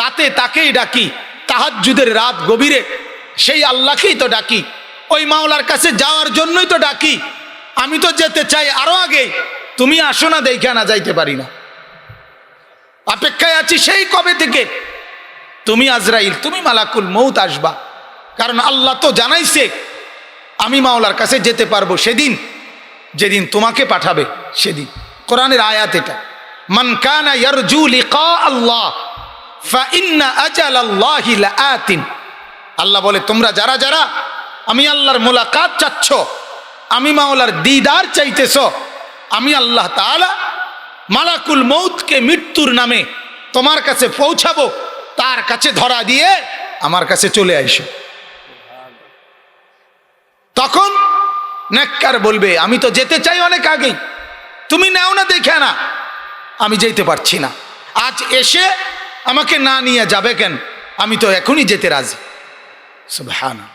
রাতে তাকেই ডাকি, তাহাজ্জুদের রাত গভীরে সেই আল্লাহকেই তো ডাকি, ওই মাওলার কাছে যাওয়ার জন্যই তো ডাকি। আমি তো যেতে চাই আরো আগে, তুমি আসো না, দেখে না যাইতে পারি না, অপেক্ষায় আছি সেই কবে থেকে। তুমি আজরাইল, তুমি মালাকুল মউত আসবা, কারণ আল্লাহ তো জানাইছে আমি মাওলার কাছে যেতে পারবো সেদিন যেদিন তোমাকে পাঠাবে সেদিন। কোরআনের আয়াত এটা, মান কানা ইয়ারজু লিকা আল্লাহ ফা ইন্না আজালাল্লাহি লাআতিন। আল্লাহ বলে, তোমরা যারা যারা আমি আল্লাহর মোলাকাত চাচ্ছ, আমি মাওলার দিদার চাইতেছ, আমি আল্লাহ তাআলা মালাকুল মউতকে মৃত্যুর নামে তোমার কাছে পৌঁছাবো, তার কাছে ধরা দিয়ে আমার কাছে চলে আইসো। তখন নেককার বলবে, আমি তো যেতে চাই অনেক আগেই, তুমি নাও না দেখে না, আমি যেতে পারছি না, আজ এসে আমাকে না নিয়ে যাবে কেন? আমি তো এখনই যেতে রাজি। সুবহানাল্লাহ।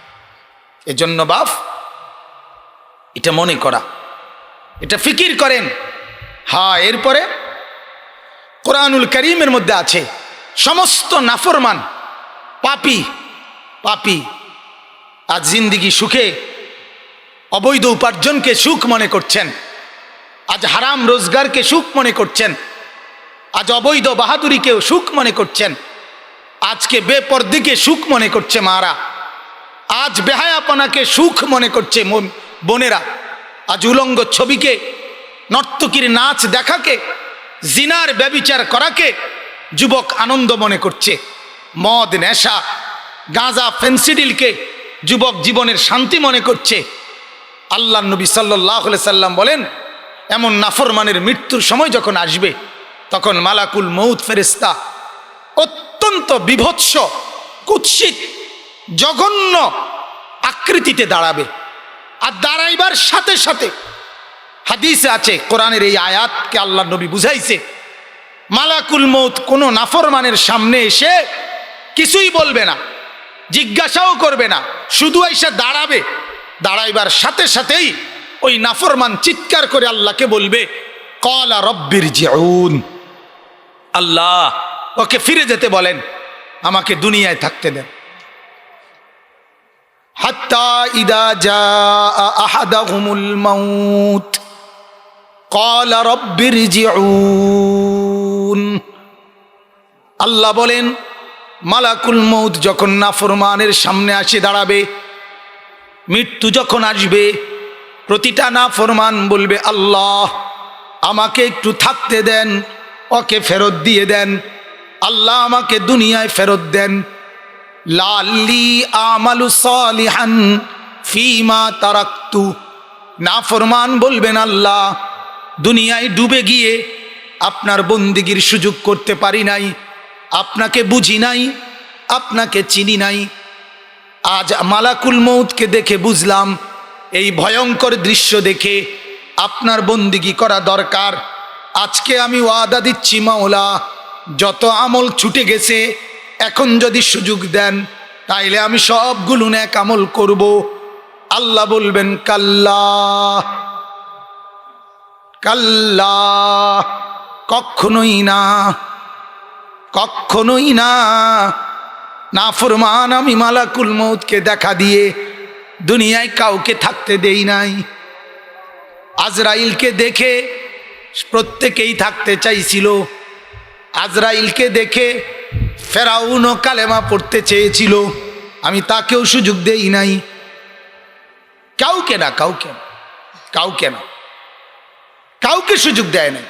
এজন্য বাপ এটা মনে করা, এটা ফিকির করেন। হ্যাঁ, এরপরে কোরআনুল কারীমের মধ্যে আছে, সমস্ত নাফরমান পাপী পাপী আজ জিন্দিগি সুখে অবৈধ উপার্জনকে সুখ মনে করছেন, আজ হারাম রোজগারকে সুখ মনে করছেন, আজ অবৈধ বাহাদুরিকেও সুখ মনে করছেন, আজকে বেপরদিকে সুখ মনে করছে মারা, আজ বেহায়াপনাকে সুখ মনে করছে বোনেরা, আজ উলঙ্গ ছবিকে, নর্তকীর নাচ দেখাকে, জিনার ব্যভিচার করাকে যুবক আনন্দ মনে করছে, মদ নেশা গাঁজা ফেন্সিডিলকে যুবক জীবনের শান্তি মনে করছে। আল্লাহ নবী সাল্লাল্লাহু আলাইহি সাল্লাম বলেন, এমন নাফরমানের মৃত্যুর সময় যখন আসবে তখন মালাকুল মউত ফেরেশতা অত্যন্ত বিভৎস, কুৎসিত, জঘন্য আকৃতিতে দাঁড়াবে। আর দাঁড়াইবার সাথে সাথে হাদিসে আছে, কোরআনের এই আয়াতকে আল্লাহ নবী বুঝাইছে, মালাকুল মউত কোনো নাফরমানের সামনে এসে কিছুই বলবে না, জিজ্ঞাসাও করবে না, শুধু এসে দাঁড়াবে। দাঁড়াইবার সাথে সাথেই ওই নাফরমান চিৎকার করে আল্লাহকে বলবে, ক্বালা রব্বিরজিউন, আল্লাহ ওকে ফিরে যেতে বলেন, আমাকে দুনিয়ায় থাকতে দেন। হাত্তা ইদা জাআ আহাদাহুমুল মাউত ক্বালা রব্বিরজিউন। আল্লাহ বলেন, মালাকুল মউত যখন নাফরমানের সামনে আসে দাঁড়াবে, মৃত্যু যখন আসবে, প্রতিটা নাফরমান বলবে, আল্লাহ আমাকে একটু থাকতে দেন, ওকে ফেরত দিয়ে দেন। আল্লাহ আমাকে দুনিয়ায় ফেরত দেন। লাল্লি আমালু সালিহান ফিমা তারাক্তু। নাফরমান বলবেন, আল্লাহ দুনিয়ায় ডুবে গিয়ে আপনার বন্দিগির সুযোগ করতে পারি নাই, আপনাকে বুঝি নাই, আপনাকে চিনি নাই। আজ মালাকুল মউতকে দেখে বুঝলাম, এই ভয়ঙ্কর দৃশ্য দেখে আপনার বন্দিগি করা দরকার। আজকে আমি ওয়াদা দিচ্ছি মাওলা, যত আমল ছুটে গেছে এখন যদি সুযোগ দেন তাইলে আমি সবগুলো নেক আমল করব। আল্লাহ বলবেন, কাল্লা কাল্লা, কখনোই না, কখনোই না। নাফরমান আমি মালাকুল মউতকে দেখা দিয়ে দুনিয়ায় কাউকে থাকতে দেই নাই। আজরাইলকে দেখে প্রত্যেকেই থাকতে চাইছিল। আজরাইলকে দেখে ফেরাউনও কালেমা পড়তে চেয়েছিল, আমি তাকেও সুযোগ দেই নাই। কাউকে না, কাউকে না, কাউকে না, কাউকে সুযোগ দেয় নাই।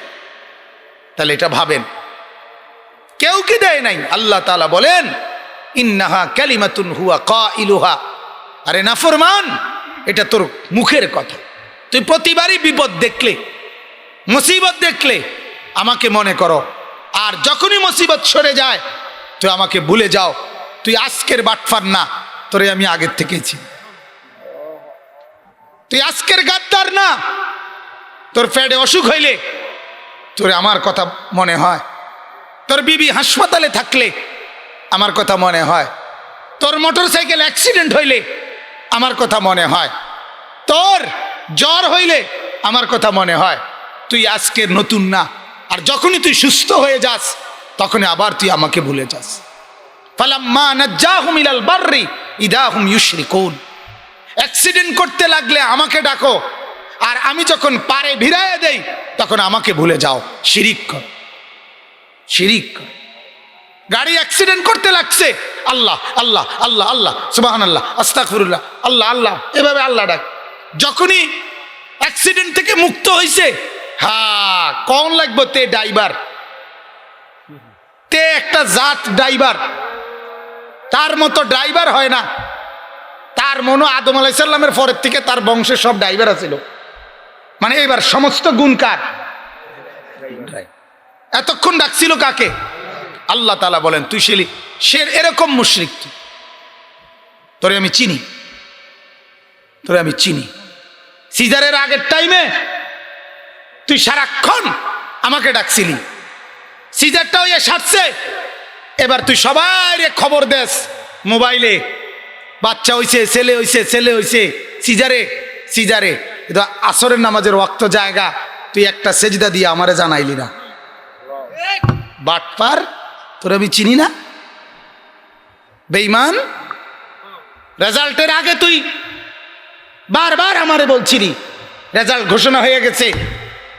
তাহলে এটা ভাবেন, কেউকে দেয় নাই। আল্লাহ তাআলা বলেন, ইন্নাহা কালিমাতুন হুয়া কাইলুহা। আরে নাফরমান, এটা তোর মুখের কথা। তুই প্রতিবারই বিপদ দেখলে, মুসিবত দেখলে আমাকে মনে করো, আর যখনই মুসিবত সরে যায় তুই আমাকে ভুলে যাও। তুই আজকের বাটফার না, তোরে আমি আগের থেকেই চিনি। তুই আজকের গাদ্দার না। তোর পেটে অসুখ হইলে তোরে আমার কথা মনে হয়, তোর বিবি হাসপাতালে থাকলে আমার কথা মনে হয়, তোর মোটরসাইকেল অ্যাক্সিডেন্ট হইলে আমার কথা মনে হয়, তোর জ্বর হইলে আমার কথা মনে হয়। তুই আজকের নতুন না, আর যখনই তুই সুস্থ হয়ে যাস তখনই আবার তুই আমাকে ভুলে যাস। ফালাম্মা নাজ্জাহুম ইলাল বাররি ইদা হুম ইউশরিকুন। অ্যাক্সিডেন্ট করতে লাগলে আমাকে ডাকো, আর আমি যখন পারে ভিড়াইয়া দেই তখন আমাকে ভুলে যাও। শিরিক কর, শিরিক কর। গাড়ি অ্যাক্সিডেন্ট করতে লাগছে, আল্লাহ আল্লাহ আল্লাহ আল্লাহ, সুবহানাল্লাহ, আস্তাগফিরুল্লাহ, আল্লাহ আল্লাহ, এভাবে আল্লাহ ডাক। যখনই অ্যাক্সিডেন্ট থেকে মুক্ত হইছে, হ্যাঁ কোন লাগবে তে ড্রাইভার, তে একটা জাত ড্রাইভার, তার মতো ড্রাইভার হয় না। তার মনো আদম আলাইহিস সালামের পরের থেকে তার বংশের সব ড্রাইভার আছিল। মানে এবার সমস্ত গুণ কার? এতক্ষণ ডাকছিল কাকে? আল্লাহ তাআলা বলেন, তুই সে এরকম মুশরিক, তোরে আমি চিনি, তোরে আমি চিনি। সিজারের আগের টাইমে তুই সারাক্ষণ আমাকে ডাকছিলি, সিজারটাও এ সারছে, এবার তুই সবাই খবর দেস মোবাইলে, বাচ্চা হইছে, ছেলে হইছে, ছেলে হইছে, সিজারে সিজারে। কিন্তু আসরের নামাজের ওয়াক্ত জায়গা তুই একটা সেজদা দিয়ে আমারে জানাইলি না। বাটপার, তোর আমি চিনি না, বেঈমান। রেজাল্টের আগে তুই বারবার আমারে বলছিলি রেজাল্ট ঘোষণা হয়ে গেছে,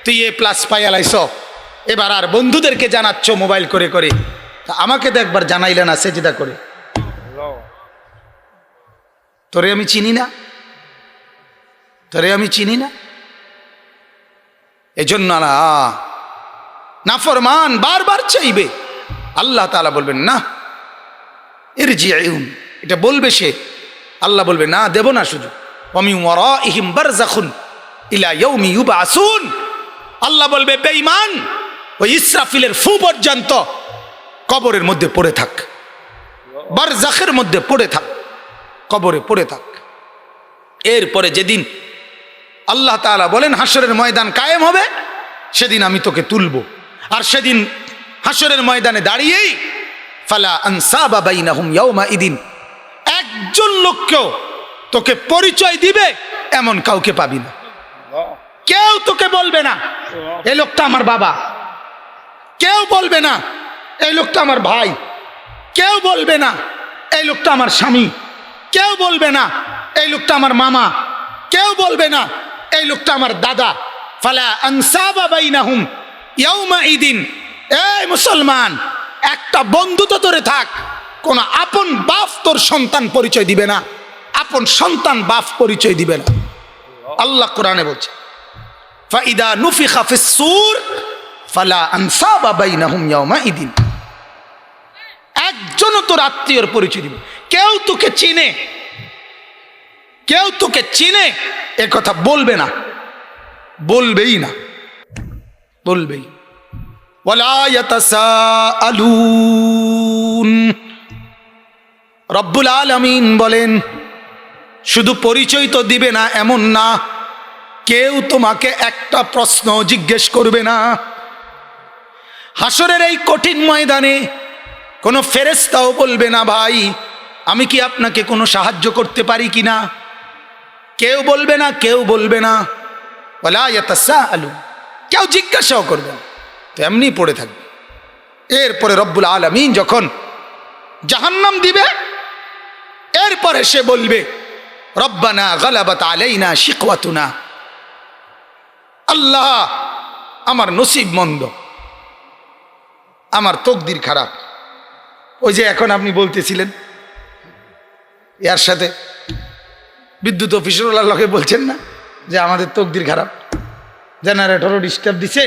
তুই A+ পাইয়ালাইছ, এবার আর বন্ধুদেরকে জানাচ্ছ মোবাইল করে করে, তা আমাকে তো একবার জানাইলে না সেজদা করে। তোরে আমি চিনি না, তোরে আমি চিনি না। এজন্য না, নাফরমান বারবার চাইবে। আল্লাহ তাআলা বলবেন না, ইরজিউন, এটা বলবে সে। আল্লাহ বলবে না, দেব না সুযোগ। ওয়ামিন ওয়ারাইহিম বারযাখুন ইলা ইয়াউমি ইউবআসুন। আল্লাহ বলবে, বেঈমান, ওই ইসরাফিলের ফু পর্যন্ত কবরের মধ্যে পড়ে থাক, বারযাখের মধ্যে পড়ে থাক, কবরে পড়ে থাক। এরপরে যেদিন আল্লাহ তাআলা বলেন হাসরের ময়দান কায়েম হবে, সেদিন আমি তোকে তুলব। আর সেদিন হাসরের ময়দানে দাঁড়িয়েই ফালা আনসাবা বাইনাহুম ইয়াউমা ইদিন, একজন লোককেও তোকে পরিচয় দিবে এমন কাউকে পাবি না। কেউ তোকে বলবে না এই লোকটা আমার বাবা, কেউ বলবে না এই লোকটা আমার ভাই, কেউ বলবে না এই লোকটা আমার স্বামী, কেউ বলবে না এই লোকটা আমার মামা, কেউ বলবে না এই লোকটা আমার দাদা। ফালা আনসাবা বাইনাহুম ইয়াউমা ইদিন। এই মুসলমান, একটা বন্ধু তো ধরে থাক, কোন আপন বাপ তোর সন্তান পরিচয় দিবে না, আপন সন্তান বাপ পরিচয় দিবে না। আল্লাহ কোরআনে বলছে, ফাইদা নুফিখা ফিস-সূর ফালা আনসাবা বাইনাহুম ইয়াওমাইদিন। একজনও তোর আত্মীয়র পরিচয় দিবে, কেউ তোকে চিনে, কেউ তোকে চিনে এ কথা বলবে না, বলবেই না, বলবেই। ওয়ালা ইয়াতাসাআলুন। রব্বুল আলামিন বলেন শুধু পরিচয় তো দিবে না এমন না, কেউ তোমাকে একটা প্রশ্ন জিজ্ঞেস করবে না। হাসরের এই কঠিন ময়দানে কোনো ফেরেশতাও বলবে না ভাই আমি কি আপনাকে কোনো সাহায্য করতে পারি কিনা, কেউ বলবে না, কেউ বলবে না। ওয়ালা ইয়াতাসাআলুন, কেউ জিজ্ঞাসাও করবে না, তো এমনি পড়ে থাকবে। এরপরে রব্বুল আলামিন যখন জাহান্নাম দিবে, এরপরে সে বলবে রব্বানা গালাবাত আলাইনা শিকওয়াতুনা, আল্লাহ আমার নসিব মন্দ, আমার তকদির খারাপ। ওই যে এখন আপনি বলতেছিলেন এর সাথে বিদ্যুৎ অফিসারওয়ালার লোকে বলছেন না যে আমাদের তকদির খারাপ, জেনারেটরও ডিস্টার্ব দিছে,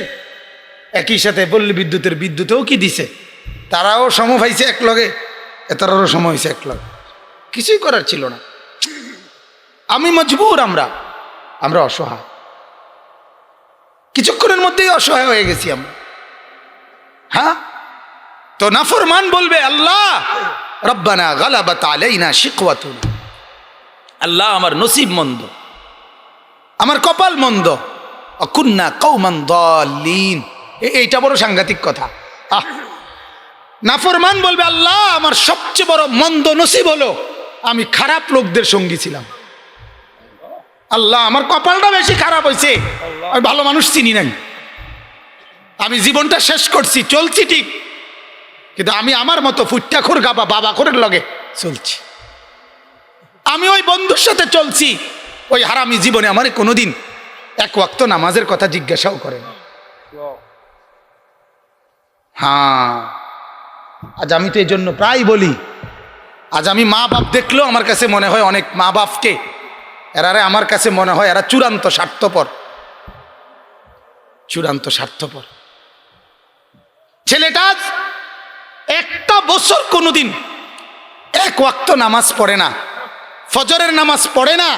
একই সাথে পল্লী বিদ্যুতের বিদ্যুতেও কি দিছে, তারাও সম পাইছে এক লগে, এতারও সম হয়েছে এক লগে, কিছুই করার ছিল না। আমি মজবুর, আমরা অসহায়, কিছুক্ষণের মধ্যেই অসহায় হয়ে গেছি আমরা। হ্যাঁ, তো নাফরমান বলবে আল্লাহ রব্বানা গালাবাত আলাইনা শিকওয়াতুনা, আল্লাহ আমার নসিব মন্দ, আমার কপাল মন্দ, অকুন্না কওমান দাল্লিন। এইটা বড় সাংঘাতিক কথা। নাফরমান বলবে আল্লাহ আমার সবচেয়ে বড় মন্দ নসিব হলো আমি খারাপ লোকদের সঙ্গী ছিলাম, আল্লাহ আমার কপালটা বেশি খারাপ হয়েছে, আমি ভালো মানুষ চিনি নাই, আমি জীবনটা শেষ করছি, চলছি ঠিক, কিন্তু আমি আমার মতো ফুট্টাখোর গাবা বাবা খোরের লগে চলছি, আমি ওই বন্ধুর সাথে চলছি, ওই হারামি জীবনে আমার কোনোদিন এক ওয়াক্ত নামাজের কথা জিজ্ঞাসাও করে না। হ্যাঁ, আজ আমি তো এই জন্য প্রায় বলি, আজ আমি মা বাপ দেখলেও আমার কাছে মনে হয় অনেক মা বাপকে এরারে আমার কাছে মনে হয় এরা চূড়ান্ত স্বার্থপর, চূড়ান্ত স্বার্থপর। ছেলেটা একটা বছর কোনোদিন এক ওয়াক্ত নামাজ পড়ে না, ফজরের নামাজ পড়ে না,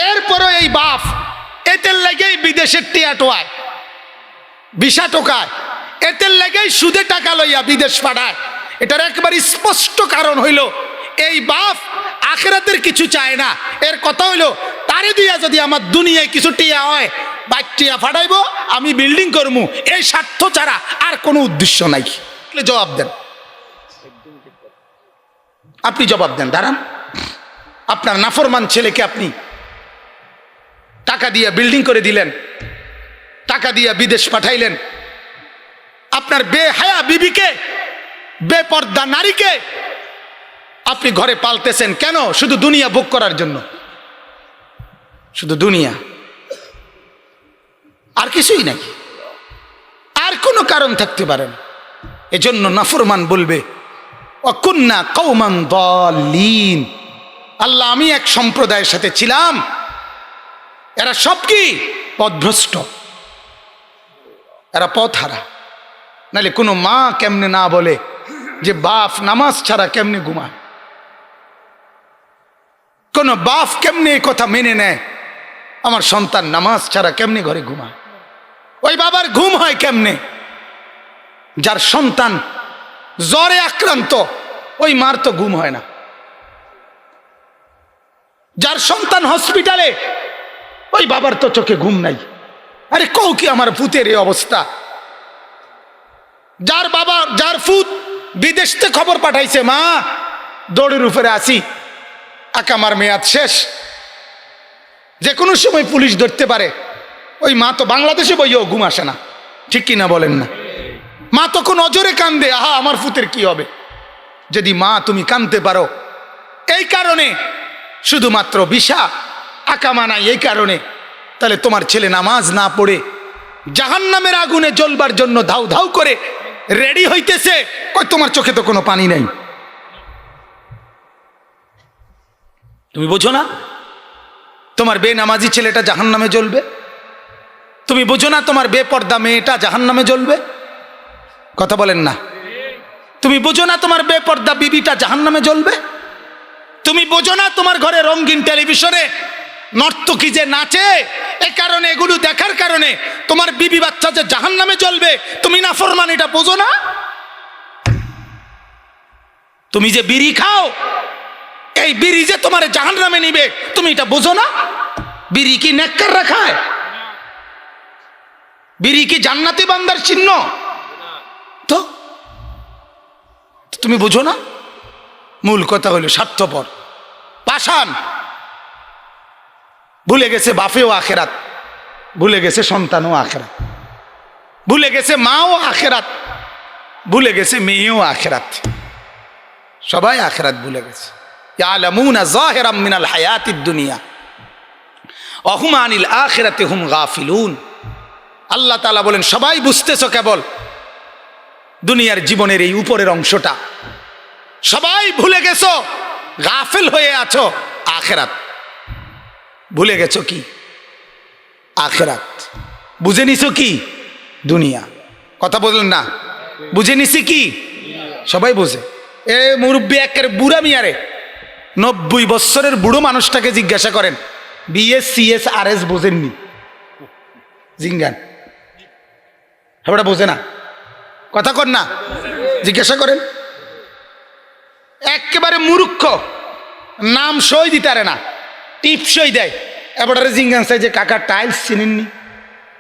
এরপরও এই বাপ এতের লেগেই বিদেশের টিয়া টোয়ায়, ভিসা টোকায়, এতের লেগেই সুদে টাকা লইয়া বিদেশ পাঠায়। এটার একবার স্পষ্ট কারণ হইল এই বাপ আখিরাতের কিছু চায় না, এর কথা হইল তারে দিয়া যদি আমার দুনিয়ায় কিছু টিয়া হয়, বাচ্চিয়া ফাটাইবো, আমি বিল্ডিং করবো, এই স্বার্থ ছাড়া আর কোনো উদ্দেশ্য নাই। জবাব দেন, আপনি জবাব দেন, দাঁড়ান। আপনার নাফরমান ছেলেকে আপনি টাকা দিয়ে বিল্ডিং করে দিলেন, টাকা দিয়ে বিদেশ পাঠাইলেন, আপনার বেহায়া বিবিকে, বেপর্দা নারীকে আপনি ঘরে পালতেছেন কেন? শুধু দুনিয়া ভোগ করার জন্য, শুধু দুনিয়া, আর কিছুই নাই, আর কোনো কারণ থাকতে পারে না। এজন্য নাফরমান বলবে অকুন্না কওমান দাল্লিন, আল্লাহ আমি এক সম্প্রদায়ের সাথে ছিলাম, এরা সব কি পথভ্রষ্ট, এরা পথহারা। নাহলে কোনো মা কেমনে না বলে যে বাপ নামাজ ছাড়া কেমনে ঘুমায়, কোন বাপ কেমনে এই কথা মেনে নেয় আমার সন্তান নামাজ ছাড়া কেমনে ঘরে ঘুমায়? ওই বাবার ঘুম হয় কেমনে? যার সন্তান জ্বরে আক্রান্ত ওই মার তো ঘুম হয় না, যার সন্তান হসপিটালে ওই বাবার তো চোখে ঘুম নাই। আরে কও কি আমার ভূতের এই অবস্থা? যার বাবা, যার ফুত বিদেশ থেকে খবর পাঠাইছে মা দৌড়ের উপরে আসি, আকামার মেয়াদ শেষ, যে কোনো সময় পুলিশ ধরতে পারে, ওই মা তো বাংলাদেশে বইও ঘুম আসে না, ঠিক কিনা বলেন না? মা তখন অজরে কান্দে, আহা আমার ফুতের কি হবে। যদি মা তুমি কাঁদতে পারো এই কারণে, শুধুমাত্র ভিসা আকামা নাই এই কারণে, তাহলে তোমার ছেলে নামাজ না পড়ে জাহান্নামের আগুনে জ্বলবার জন্য ধাউ ধাউ করে রেডি হইতেছে, কই তোমার চোখে তো কোনো পানি নাই? তুমি বোঝো না তোমার বেনামাজি ছেলেটা জাহান্নামে জ্বলবে? তুমি বুঝো না তোমার বেপর্দা মেয়েটা জাহান্নামে জ্বলবে? কথা বলেন না। তুমি বুঝো না তোমার বেপর্দা বিবিটা জাহান্নামে জ্বলবে? তুমি বুঝো না তোমার ঘরে রঙিন টেলিভিশনে নর্তকী যে নাচে, এ কারণে এগুলো দেখার কারণে তোমার বিবি বাচ্চা যে জাহান্নামে জ্বলবে? তুমি নাফরমান, এটা বোঝো না? তুমি যে বিড়ি খাও, এই বিড়ি যে তোমার জাহান্নামে নিবে, তুমি এটা বোঝো না? বিড়ি কি নেককাররা খায়? বিড়ি কি জান্নাতি বান্দার চিহ্ন? তো তুমি বুঝো না? মূল কথা হলো স্বার্থপর, পাষাণ, ভুলে গেছে বাপেও আখেরাত, ভুলে গেছে সন্তানও আখেরাত, ভুলে গেছে মাও আখেরাত, ভুলে গেছে মেয়েও আখেরাত, সবাই আখেরাত ভুলে গেছে। ইয়ালামুনা যাহিরাম মিনাল হায়াতিদ দুনিয়া ওয়া হুম আনিল আখিরাতি হুম গাফিলুন। আল্লাহ তাআলা বলেন সবাই বুঝতেছো কেবল দুনিয়ার জীবনের এই উপরের অংশটা, সবাই ভুলে গেছো, গাফিল হয়ে আছো আখেরাত। ভুলে গেছো কি? আখেরাত। বুঝে নিছো কি? দুনিয়া। কথা বললেন না? বুঝে নিছি কি? সবাই বুঝে। এ মুরব্বী একের বুড়া মিয়ারে, 90 বছরের বুড়ো মানুষটাকে জিজ্ঞাসা করেন, বিএস সিএস আর এস বোঝেননি? জিঙ্গান ওটা বোঝে না। কথা কর না, জিজ্ঞাসা করেন। একেবারে মূর্খ, নাম সই দিতে পারে না, টিপ সই দেয়। এবারে জিঙ্গান চাই যে কাকা টাইলস চিনেননি?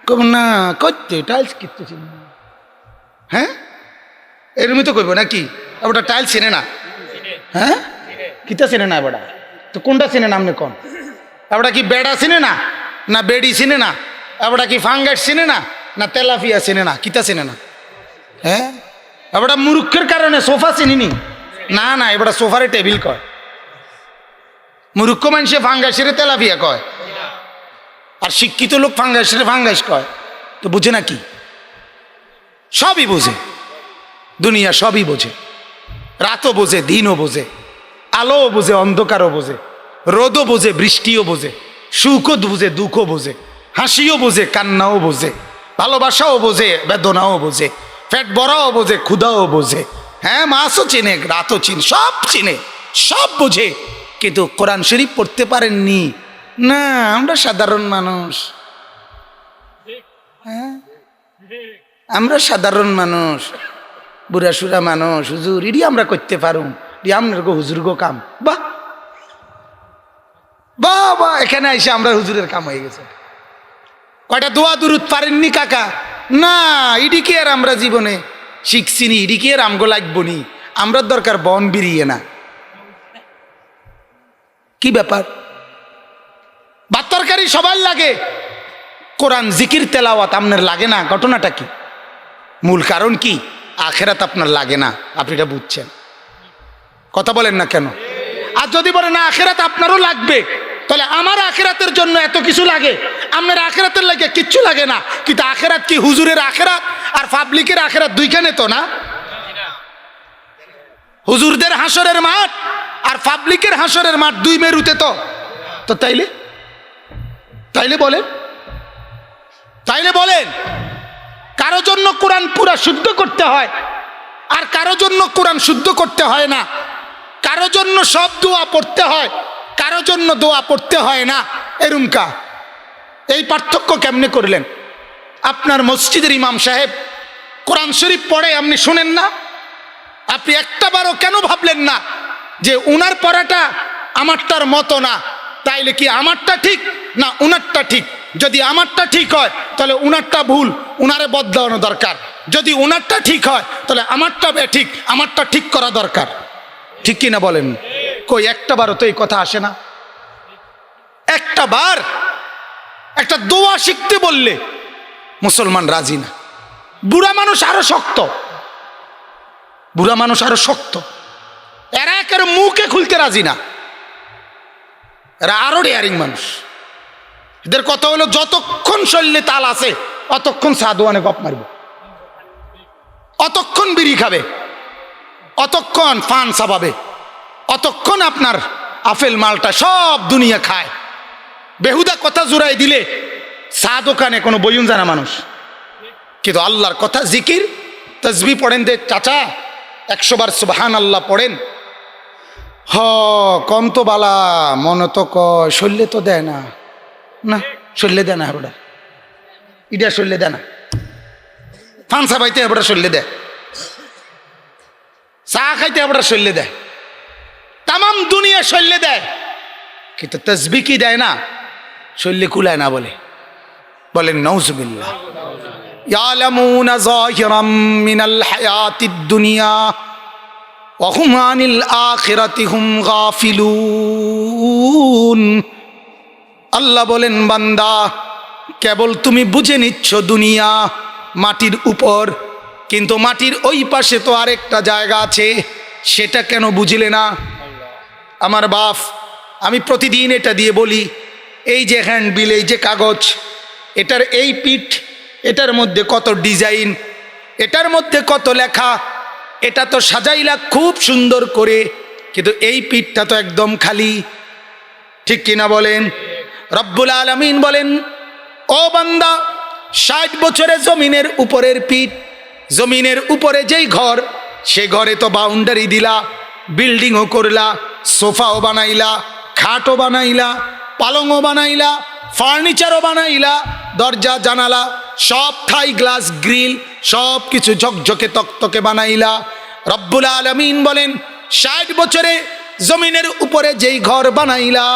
কব না, করতে টাইলস কিনতে চিনি না। হ্যাঁ, এরমই তো করবো নাকি? এবারটা টাইলস চেনে না? হ্যাঁ, কিতা চেনে না? এবারটা তো কোনটা চেনে না? আপনি কোন? এবারটা কি বেড়া চিনে না, না বেড়ি চিনে না? এবারটা কি ফাঙ্গাস চিনে না, না তেলাফিয়া চিনে না? কিতা চিনে না? হ্যাঁ, এবারটা মূর্খের কারণে সোফা চিনিনি? না না, এবারটা সোফারে টেবিল কয়। মূর্খ মানুষে ফাঙ্গাসের তেলাফিয়া কয়, আর শিক্ষিত লোক ফাঙ্গাসের ফাঙ্গাস কয়। তো বুঝে না কি? সবই বোঝে, দুনিয়া সবই বোঝে। রাতও বোঝে, দিনও বোঝে, আলোও বোঝে, অন্ধকারও বোঝে, রোদও বোঝে, বৃষ্টিও বোঝে, সুখও বোঝে, দুঃখও বোঝে, হাসিও বোঝে, কান্নাও বোঝে, ভালোবাসাও বোঝে, বেদনাও বোঝে, পেট ভরাও বোঝে, ক্ষুধাও বোঝে। হ্যাঁ, মাছও চিনে, রাতও চিনে, সব চিনে, সব বোঝে। কিন্তু কোরআন শরীফ পড়তে পারেননি না। আমরা সাধারণ মানুষ, হ্যাঁ, আমরা সাধারণ মানুষ, বুড়া সুরা মানুষ। হুজুর ইডি আমরা করতে পারুম, আপনার গো হুজুর গো কাম। বাহ বাহ বাহ, এখানে এসে আমরা হুজুরের কাম হয়ে গেছে। কয়টা দোয়া দুরুদ পারেননি কাকা? না, ইডি কি আর আমরা জীবনে শিখছিনি? ইডি কি আর আমগো লাগবো নি? আমরা দরকার বন বিরিয়ে না। কি ব্যাপার? ভাত তরকারি সবার লাগে, কোরআন জিকির তেলাওয়াত আপনার লাগে না? ঘটনাটা কি? মূল কারণ কি? আখেরাত আপনার লাগে না, আপনি এটা বুঝছেন। কথা বলেন না কেন? আর যদি বলেন না আখেরাত আপনারও লাগবে, তাহলে আমার আখেরাতের জন্য এত কিছু লাগে, আপনার আখেরাতের লাগে কিচ্ছু লাগে না। কিন্তু আখেরাত কি হুজুরের আখেরাত আর পাবলিকের আখেরাত দুইখানে তো না? হুজুরদের হাসরের মাঠ আর পাবলিকের হাসরের মাঠ দুই মেরুতে তো। তো তাইলে তাইলে বলেন, তাইলে বলেন, কারো জন্য কোরআন পুরা শুদ্ধ করতে হয় আর কারো জন্য কোরআন শুদ্ধ করতে হয় না। কারো জন্য সব দোয়া পড়তে হয়, কারো জন্য দোয়া পড়তে হয় না। এরুমকা এই পার্থক্য কেমনে করলেন? আপনার মসজিদের ইমাম সাহেব কোরআন শরীফ পড়ে, আপনি শুনেন না? আপনি একটাবারও কেন ভাবলেন না যে উনার পড়াটা আমারটার মতো না, তাইলে কি আমারটা ঠিক না উনারটা ঠিক? যদি আমারটা ঠিক হয় তাহলে উনারটা ভুল, উনারে বদলানো দরকার। যদি উনারটা ঠিক হয় তাহলে আমারটা ঠিক, আমারটা ঠিক করা দরকার। ঠিক কিনা বলেন? কই একটাবারও তো এই কথা আসে না। একটা বার একটা দোয়া শিখতে বললে মুসলমান রাজি না। বুড়া মানুষ আরো শক্ত, বুড়া মানুষ আরো শক্ত, এরা একের মুখে খুলতে রাজি না। এরা আরো ডেয়ারিং মানুষ। এদের কথা হলো যতক্ষণ শরীরে তাল আছে অতক্ষণ সাদোয়ানে গপ মারব, অতক্ষণ বিড়ি খাবে, অতক্ষণ ফান চাবাবে, অতক্ষণ আপনার আপেল মালটা সব দুনিয়া খায়। বেহুদা কথা জুড়াই দিলে চা দোকানে কোনো বইন জানা মানুষ, কিন্তু আল্লাহর কথা জিকির তসবি পড়েন দে চাচা 100 বার সুবহানাল্লাহ পড়েন, হ কম তো বালা মনে তো কয় শরীরে তো দেয় না, না শরীরে দেয় না, ওটা ইটা শরীরে দেয় না, ফানসা পাইতে ওটা শরীরে দেয়, চা খাইতে ওটা শরীরে দেয়, তামাম দুনিয়া শরীরে দেয়, কিন্তু তসবি কি দেয় না, শরীরে কুলায় না বলে, বলেন নাউজুবিল্লাহ। ইয়ালামুনা যাহিরাম মিনাল হায়াতিদ দুনিয়া ওয়া হুম আনিল আখিরাতি হুম গাফিলুন। আল্লাহ বলেন বান্দা কেবল তুমি বুঝে নিচ্ছ দুনিয়া মাটির উপর, কিন্তু মাটির ওই পাশে তো আরেকটা জায়গা আছে, সেটা কেন বুঝলে না? আমার বাপ, আমি প্রতিদিন এটা দিয়ে বলি, এই যে হ্যান্ডবিল, এই যে কাগজ, এটার এই পিঠ, এটার মধ্যে কত ডিজাইন, এটার মধ্যে কত লেখা, এটা তো সাজাইলা খুব সুন্দর করে, কিন্তু এই পিঠটা তো একদম খালি, ঠিক কিনা বলেন? রব্বুল আলামিন বলেন ও বান্দা 60 বছরে জমিনের উপরের পিঠ, জমিনের উপরে যেই ঘর, সে ঘরে তো বাউন্ডারি দিলা, বিল্ডিংও করলা, সোফাও বানাইলা, খাটও বানাইলা, পালংও বানাইলা, ফার্নিচারও বানাইলা, দরজা জানালা সব থাই গ্লাস গ্রিল সব কিছু ঝকঝকে তকতকে বানাইলা। রব্বুল আলামিন বলেন 60 বছরে জমিনের উপরে যেই ঘর বানাইলা,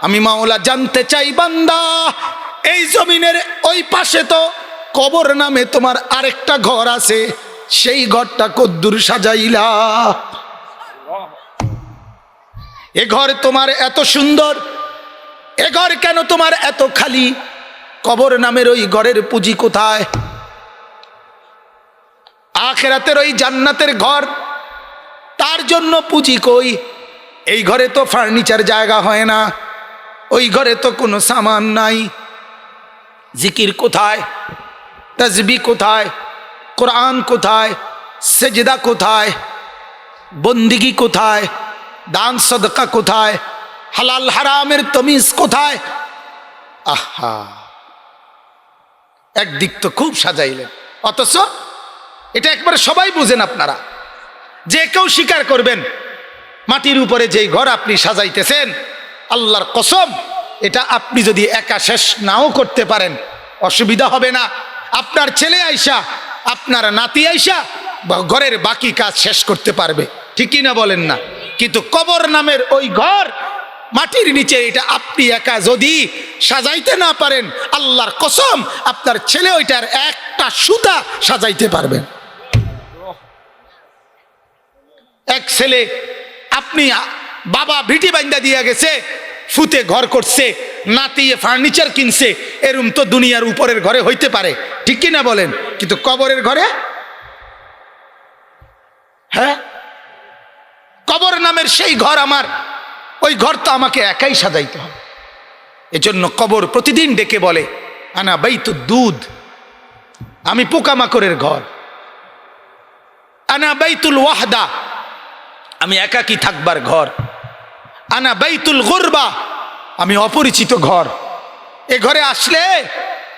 আমি মাওলা জানতে চাই বান্দা এই জমিনের ওই পাশে তো কবর নামে তোমার আরেকটা ঘর আছে, সেই ঘরটা কদ্দুর সাজাইলা? এ ঘর তোমার এত সুন্দর, এ ঘর কেন তোমার এত খালি? কবর নামের ওই ঘরের পুঁজি কোথায়? আখিরাতের ওই জান্নাতের ঘর, তার জন্য পুঁজি কই? এই ঘরে তো ফার্নিচার জায়গা হয় না, ওই ঘরে তো কোনো সামান নাই। জিকির কোথায়? তাসবিহ কোথায়? কোরআন কোথায়? সেজদা কোথায়? বন্দিগি কোথায়? দান সদকা কোথায়? হালাল হারামের তমিজ কোথায়? আহা, একদিক তো খুব সাজাইলেন, অথচ এটা একবারে সবাই বুঝেন আপনারা, যে কেউ স্বীকার করবেন মাটির উপরে যেই ঘর আপনি সাজাইতেছেন, আল্লাহর কসম এটা আপনি যদি একা শেষ নাও করতে পারেন অসুবিধা হবে না, আপনার ছেলে আইসা, আপনার নাতি আইসা ঘরের বাকি কাজ শেষ করতে পারবে, ঠিক কি না বলেন না? কিন্তু কবর নামের ওই ঘর মাটির নিচে, এটা আপনি একা যদি সাজাইতে না পারেন, আল্লাহর কসম আপনার ছেলে ওইটার একটা সুতা সাজাইতে পারবেন। এক ছেলে আপনি বাবা ভিটি বাইন্দা দিয়া গেছে, ফুতে ঘর করছে, নাতিয়ে ফার্নিচার কিনছে, এরম তো দুনিয়ার উপরের ঘরে হইতে পারে, ঠিক কি না বলেন? কিন্তু কবরের ঘরে, হ্যাঁ কবর নামের সেই ঘর আমার, ওই ঘর তো আমাকে একাই সাজাইতে হবে। এজন্য কবর প্রতিদিন ডেকে বলে আনা বাইতুদ দুধ, আমি পোকামাকড়ের ঘর, আনা বাইতুল ওয়াহদা, আমি একাকী থাকবার ঘর, আনা বাইতুল গুরবা, আমি অপরিচিত ঘর। এ ঘরে আসলে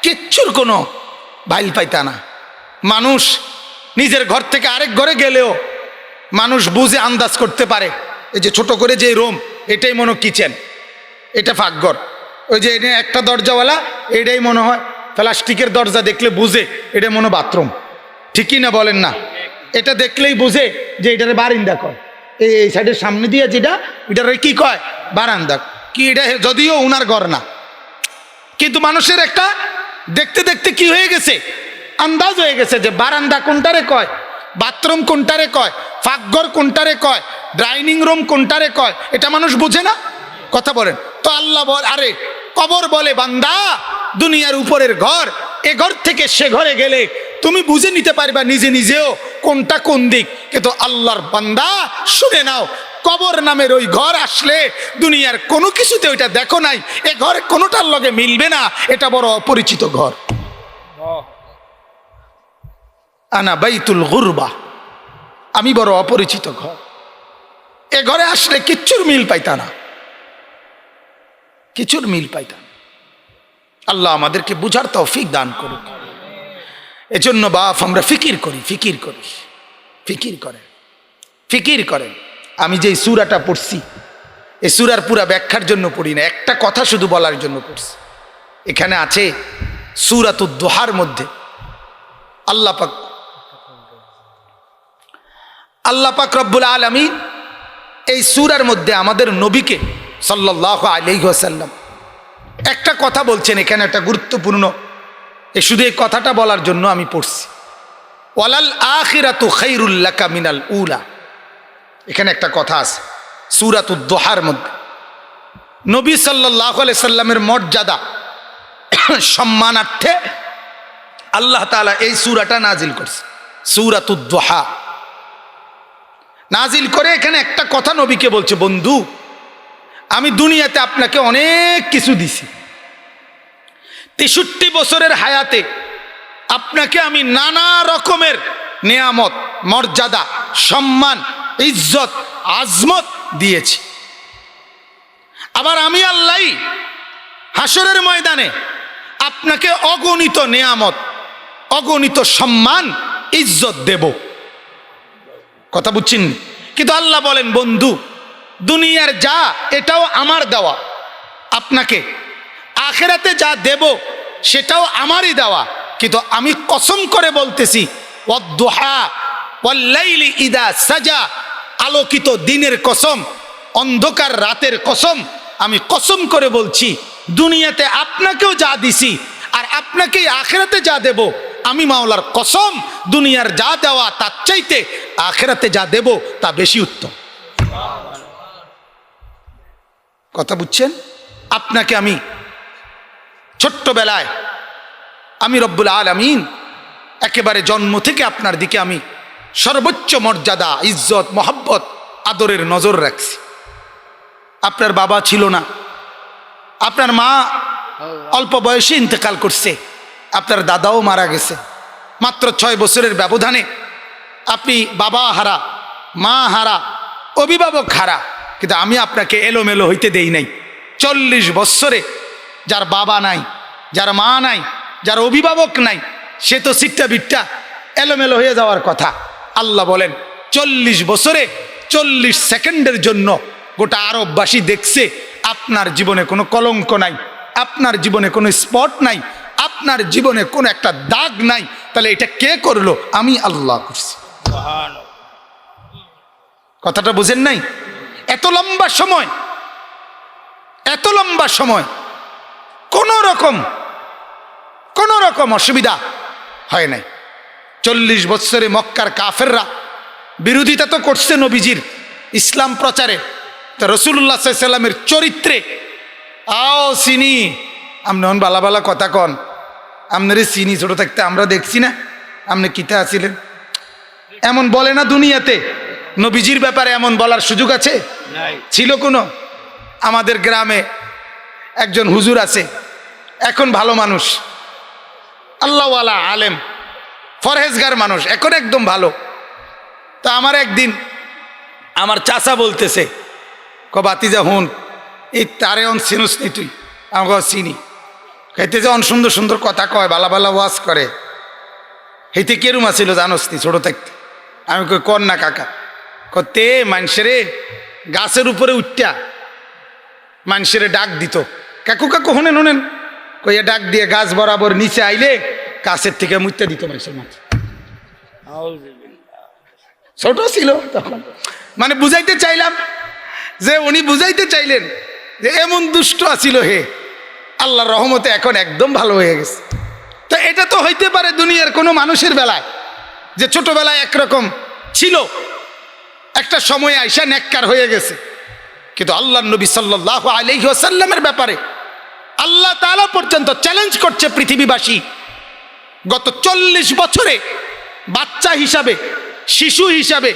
কিচ্ছুর কোনো ভাইল পাইতা না। মানুষ নিজের ঘর থেকে আরেক ঘরে গেলেও মানুষ বুঝে আন্দাজ করতে পারে, এই যে ছোট করে যে রুম, এটাই মনে কিচেন, এটা ফাঁকঘর, ওই যে এটা একটা দরজাওয়ালা, এটাই মনে হয় প্লাস্টিকের দরজা, দেখলে বুঝে এটা মনে বাথরুম, ঠিকই না বলেন না? এটা দেখলেই বুঝে যে এটারে বারান্দা কয়, এই সাইডের সামনে দিয়ে যেটা, এটারে কি কয়? বারান্দা। কি এটা যদিও উনার ঘর না, কিন্তু মানুষের একটা দেখতে দেখতে কি হয়ে গেছে, আন্দাজ হয়ে গেছে যে বারান্দা কোনটারে কয়, বাথরুম কোনটারে কয়, ফাঁকঘর কোনটারে কয়, ডাইনিং রুম কোনটারে কয়, এটা মানুষ বুঝে না। কথা বলেন তো। আল্লাহ বল, আরে কবর বলে বান্দা দুনিয়ার উপরের ঘর, এ ঘর থেকে সে ঘরে গেলে তুমি বুঝে নিতে পারবা নিজে নিজেও কোনটা কোন দিক। কিন্তু আল্লাহর বান্দা শুনে নাও, কবর নামের ওই ঘর আসলে দুনিয়ার কোনো কিছুতে ওইটা দেখো নাই, এ ঘর কোনোটার লগে মিলবে না, এটা বড় অপরিচিত ঘর। আনা বাইতুল গুরবা, আমি বড় অপরিচিত ঘর। এ ঘরে আসলে কিচ্ছুর মিল পাইতা না, কিছুর মিল পাইতা না। আল্লাহ আমাদেরকে বুঝার তৌফিক দান করুক। এজন্য বাপ আমরা ফিকির করি, ফিকির করি, ফিকির করেন, ফিকির করেন। আমি যে সূরাটা পড়ছি এই সূরার পুরা ব্যাখ্যার জন্য পড়ি না, একটা কথা শুধু বলার জন্য পড়ছি। এখানে আছে সূরাতুদ দুহার মধ্যে আল্লাহ পাক রব্বুল আলামিন এই সূরার মধ্যে আমাদের নবীকে সাল্লাল্লাহু আলাইহি ওয়াসাল্লাম একটা কথা বলছেন। এখানে একটা গুরুত্বপূর্ণ, শুধু এই কথাটা বলার জন্য আমি পড়ছি, ওয়ালাল আখিরাতু খায়রুল লাকা মিনাল উলা। এখানে একটা কথা আছে সূরাতুদ দুহার মধ্যে। নবী সাল্লাল্লাহু আলাইহি সাল্লামের মর্যাদা সম্মানার্থে আল্লাহ তাআলা এই সূরাটা নাজিল করছে, সূরাতুদ দুহা নাজিল করে এখানে একটা কথা নবীকে বলছে, বন্ধু আমি দুনিয়াতে আপনাকে অনেক কিছু দিছি, 63 বছরের হায়াতে আপনাকে আমি নানা রকমের নেয়ামত, মর্যাদা, সম্মান, ইজ্জত, আজমত দিয়েছি। আবার আমি আল্লাহ হাসরের ময়দানে আপনাকে অগণিত নেয়ামত, অগণিত সম্মান, ইজ্জত দেব। কথা বুঝছেন? কিন্তু আল্লাহ বলেন, বন্ধু দুনিয়ার যা এটাও আমার দেওয়া, আপনাকে আখিরাতে যা দেব সেটাও আমারই দেওয়া। কিন্তু আমি কসম করে বলতেছি, ওয়াদ-দুহা ওয়াল-লাইলি ইযা সাজা, আলোকিত দিনের কসম, অন্ধকার রাতের কসম, আমি কসম করে বলছি দুনিয়াতে আপনাকেও যা দিছি আর আপনাকেই আখিরাতে যা দেব, আমি মাওলার কসম দুনিয়ার যা দেওয়া তার চাইতে আখিরাতে যা দেব তা বেশি উত্তম। কথা বুঝছেন? আপনাকে আমি ছোট্টবেলায় আমি রব্বুল আলামিন একেবারে জন্ম থেকে আপনার দিকে আমি সর্বোচ্চ মর্যাদা, ইজ্জত, মহব্বত, আদরের নজর রাখছি। আপনার বাবা ছিল না, আপনার মা অল্প বয়সে ইন্তেকাল করছে, আপনার দাদাও মারা গেছে, মাত্র 6 বছরের ব্যবধানে আপনি বাবা হারা, মা হারা, অভিভাবক হারা। কিন্তু আমি আপনাকে এলোমেলো হইতে দেই নাই। 40 বছরে যার বাবা নাই, যার মা নাই, যার অভিভাবক নাই, সে তো সিট্টা বিট্টা এলোমেলো হয়ে যাওয়ার কথা। আল্লাহ বলেন 40 বছরে 40 সেকেন্ডের জন্য গোটা আরববাসী দেখছে আপনার জীবনে কোনো কলঙ্ক নাই, আপনার জীবনে কোনো স্পট নাই, আপনার জীবনে কোনো একটা দাগ নাই। তাহলে এটা কে করলো? আমি আল্লাহ করছি। কথাটা বুঝেন নাই? এত লম্বা সময়, এত লম্বা সময় কোনো রকম অসুবিধা হয় নাই। 40 বছরে মক্কার কাফেররা বিরোধিতা তো করছে নবীজির ইসলাম প্রচারে, তো রাসূলুল্লাহ সাল্লাল্লাহু আলাইহি সাল্লামের চরিত্রে আও চিনি, আপনি বালা বালা কথা কন, আপনারে চিনি, ছোট থাকতে আমরা দেখছি না আপনি কিতা আছিলেন, এমন বলে না দুনিয়াতে। নবীজির ব্যাপারে এমন বলার সুযোগ আছে? ছিল কোনো? আমাদের গ্রামে একজন হুজুর আছে, এখন ভালো মানুষ, আল্লাহওয়ালা আলেম, ফরহেজগার মানুষ, এখন একদম ভালো। তা আমার একদিন আমার চাচা বলতেছে, বাতিজা হুন, এই তারে অন চিনুস নি তুই? আমাকে চিনি। খাইতে যে অন সুন্দর সুন্দর কথা কয়, বালা বালা ওয়াজ করে, হেতে কেরুম আছিল জানোস নি ছোট থাকতে? আমি কই কর না কাকা। তে মানুষেরে গাছের উপরে উঠটা মানুষেরে ডাক দিত, কাকু কাকু হোনেন হোনেন কইয়া ডাক দিয়ে গাছ বরাবর নিচে আইলে গাছের থেকে মুইতে দিত মানুষের মাথা। ছোট ছিল তখন, মানে বুঝাইতে চাইলাম যে উনি বুঝাইতে চাইলেন যে এমন দুষ্ট আছিল হে, আল্লাহর রহমতে এখন একদম ভালো হয়ে গেছে। তো এটা তো হইতে পারে দুনিয়ার কোনো মানুষের বেলায়, যে ছোটবেলায় একরকম ছিল, একটা সময় আইসা নেককার হয়ে গেছে। কিন্তু আল্লাহর নবী সাল্লাল্লাহু আলাইহি ওয়াসাল্লামের ব্যাপারে আল্লাহ তাআলা পর্যন্ত চ্যালেঞ্জ করছে পৃথিবীবাসী। গত 40 বছরে বাচ্চা হিসাবে, শিশু হিসাবে,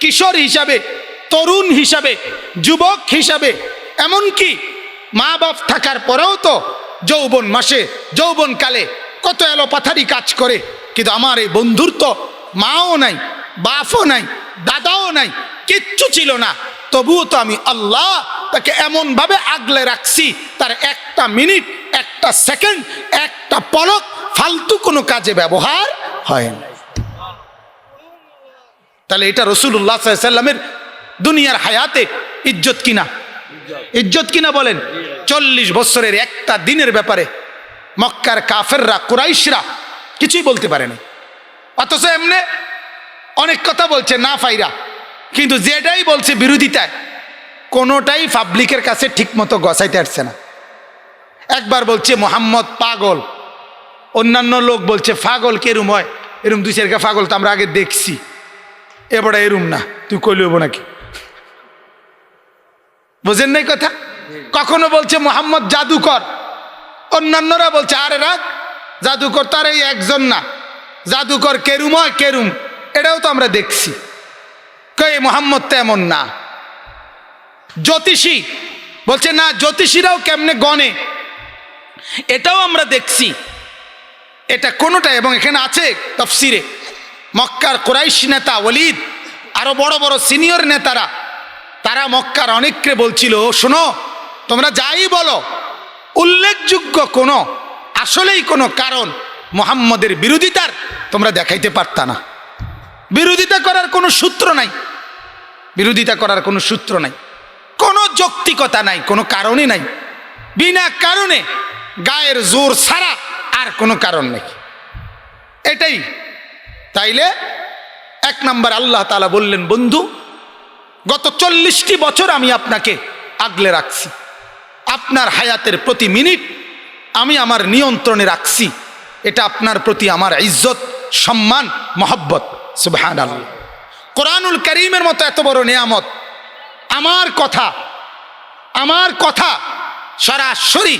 কিশোর হিসাবে, তরুণ হিসাবে, যুবক হিসাবে, এমনকি মা বাপ থাকার পরেও তো যৌবন মাসে, যৌবনকালে কত এলোপাথারি কাজ করে। কিন্তু আমার এই বন্ধুর তো মাও নাই, বাপও নাই, দাদাও নাই, কিচ্ছু ছিল না, তবুও তো আমি আল্লাহ তাকে এমনভাবে আগলে রাখছি, তার একটা মিনিট, একটা একটা সেকেন্ড, একটা পলক ফালতু কোনো কাজে ব্যবহার হয় না। তাহলে এটা রাসূলুল্লাহ সাল্লাল্লাহু আলাইহি সাল্লামের দুনিয়ার হায়াতে ইজ্জত কিনা? ইজ্জত কিনা বলেন? 40 বছরের একটা দিনের ব্যাপারে মক্কার কাফেররা, কুরাইশরা কিছুই বলতে পারে না, অথচ এমনি অনেক কথা বলছে না ফাইরা, কিন্তু যেটাই বলছে বিরোধিতায় কোনোটাই পাবলিকের কাছে ঠিক মতো গছাইতে আসছে না। একবার বলছে মোহাম্মদ পাগল, অন্যান্য লোক বলছে পাগল কেরম হয়, এরম দুই চারটা পাগল তো আমরা আগে দেখছি, এবারে এরম না, তুই কইলব নাকি? বুঝেন নাই কথা? কখনো বলছে মোহাম্মদ জাদুকর, অন্যান্যরা বলছে আরে রাখ, জাদুকর তার এই একজন না, জাদুকর কেরুম হয় কেরুম, এটাও তো আমরা দেখছি, কই মোহাম্মদ তো এমন না। জ্যোতিষী বলছে না, জ্যোতিষীরাও কেমনে গণে, এটাও আমরা দেখছি। এটা কোনোটা, এবং এখানে আছে তাফসিরে, মক্কার কুরাইশ নেতা ওয়ালিদ, আরো বড় বড় সিনিয়র নেতারা, তারা মক্কার অনেককে বলছিল, শোনো তোমরা যাই বলো, উল্লেখযোগ্য কোনো আসলেই কোনো কারণ মুহাম্মদের বিরোধিতার তোমরা দেখাইতে পারতা না। বিরোধিতা করার কোনো সূত্র নাই, বিরোধিতা করার কোনো সূত্র নাই, কোনো যৌক্তিকতা নাই, কোনো কারণই নাই, বিনা কারণে গায়ের জোর ছাড়া আর কোনো কারণ নেই, এটাই। তাইলে এক নাম্বার আল্লাহ তাআলা বললেন, বন্ধু গত 40টি বছর আমি আপনাকে আগলে রাখছি, আপনার হায়াতের প্রতি মিনিট আমি আমার নিয়ন্ত্রণে রাখছি, এটা আপনার প্রতি আমার ইজ্জত, সম্মান, মহব্বত। সুবহানাল্লাহ। কোরআনুল কারীমের মতো এত বড় নিয়ামত, আমার কথা সরাসরি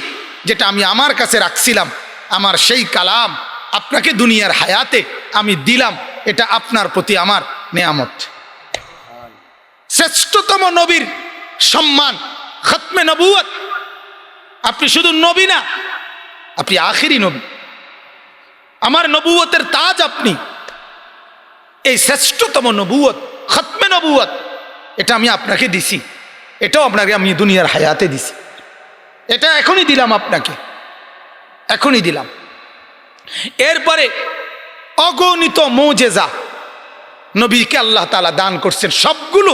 যেটা আমি আমার কাছে রাখছিলাম, আমার সেই কালাম আপনাকে দুনিয়ার হায়াতে আমি দিলাম, এটা আপনার প্রতি আমার নিয়ামত। শ্রেষ্ঠতম নবীর সম্মান, খতমে নবুয়ত, আপনি শুধু নবী না, আপনি আখিরি নবী, আমার নবুয়তের তাজ আপনি। এই শ্রেষ্ঠতম নবুয়ত, খতমে নবুয়ত, এটা আমি আপনাকে দিছি, এটাও আপনাকে আমি দুনিয়ার হায়াতে দিছি, এটা এখনই দিলাম আপনাকে, এখনই দিলাম। এরপরে অগণিত মুজিজা নবীকে আল্লাহ তাআলা দান করছেন, সবগুলো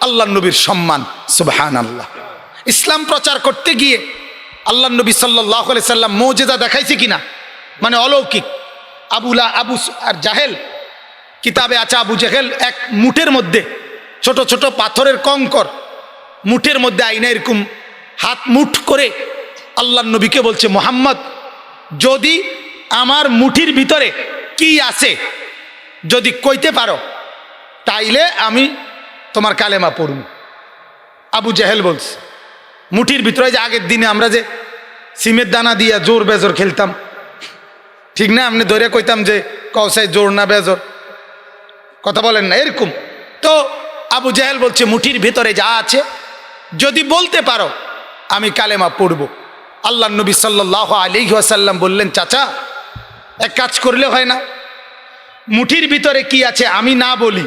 আল্লাহ নবীর সম্মান। সুবহানাল্লাহ। ইসলাম প্রচার করতে গিয়ে আল্লাহ নবী সাল্লাল্লাহু আলাইহি সাল্লাম মুজিজা দেখাইছে কিনা, মানে অলৌকিক। আবু আর জাহেল কিতাবে আছে, আবু জাহেল এক মুঠের মধ্যে ছোট ছোট পাথরের কঙ্কর মুঠের মধ্যে আইনা এরকম হাত মুঠ করে আল্লাহ নবীকে বলছে, মুহাম্মদ যদি আমার মুঠির ভিতরে কি আছে যদি কইতে পারো তাইলে আমি তোমার কালেমা পড়ব। আবু জাহেল বলছে, মুঠির ভিতরে যে আগের দিনে আমরা যে সিমের দানা দিয়া জোর বেজর খেলতাম, ঠিক না? আপনি ধরে কইতাম যে কৌসাই জোর না বেজর, কথা বলেন না, এরকম। তো আবু জাহেল বলছে, মুঠির ভিতরে যা আছে যদি বলতে পারো আমি কালেমা পড়ব। আল্লাহ নবী সাল্লাল্লাহু আলাইহি ওয়াসাল্লাম বললেন, চাচা এক কাজ করলে হয় না, মুঠির ভিতরে কি আছে আমি না বলি,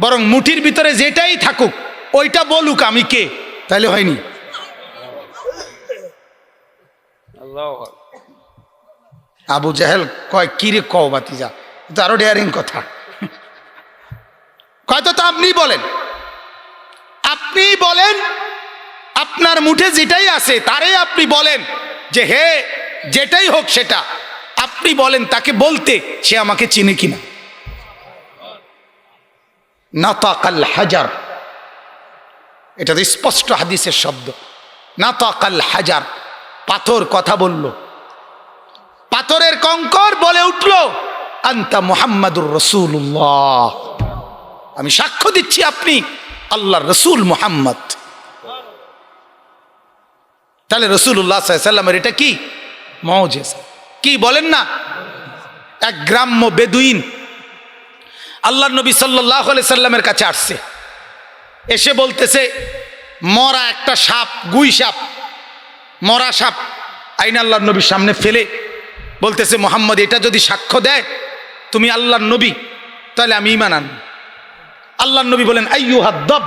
বরং মুঠির ভিতরে যেটাই থাকুক ওইটা বলুক আমি কে, তাহলে হয়নি? আবু জাহেল কয়, কি রে কও বাতিজা, তো আরো ডেয়ারিং কথা, হয়তো তো আপনি বলেন, আপনি বলেন আপনার মুঠে যেটাই আছে তারে আপনি বলেন যে হে যেটাই হোক সেটা আপনি বলেন তাকে বলতে, সে আমাকে চিনে কিনা। নাতাকাল হাজার, এটা তো স্পষ্ট হাদিসের শব্দ। নাতাকাল হাজার, পাথর কথা বলল, পাথরের কঙ্কর বলে উঠল, আনতা মুহাম্মাদুর রাসূলুল্লাহ, আমি সাক্ষ্য দিচ্ছি আপনি আল্লাহর রসুল মুহাম্মদ। তাহলে রাসূলুল্লাহ সাল্লাল্লাহু আলাইহি ওয়াসাল্লামের এটা কি মুজিজা, কি বলেন না? এক গ্রাম্য বেদুইন আল্লাহর নবী সাল্লাল্লাহু আলাইহি সাল্লামের কাছে আসছে, এসে বলতেছে, মরা একটা সাপ, গুই সাপ, মরা সাপ আইন আল্লাহর নবীর সামনে ফেলে বলতেছে, মুহাম্মদ এটা যদি সাক্ষ্য দেয় তুমি আল্লাহর নবী তাহলে আমি ঈমান আনব। আল্লাহর নবী বলেন, আইয়ুহাদ দাব,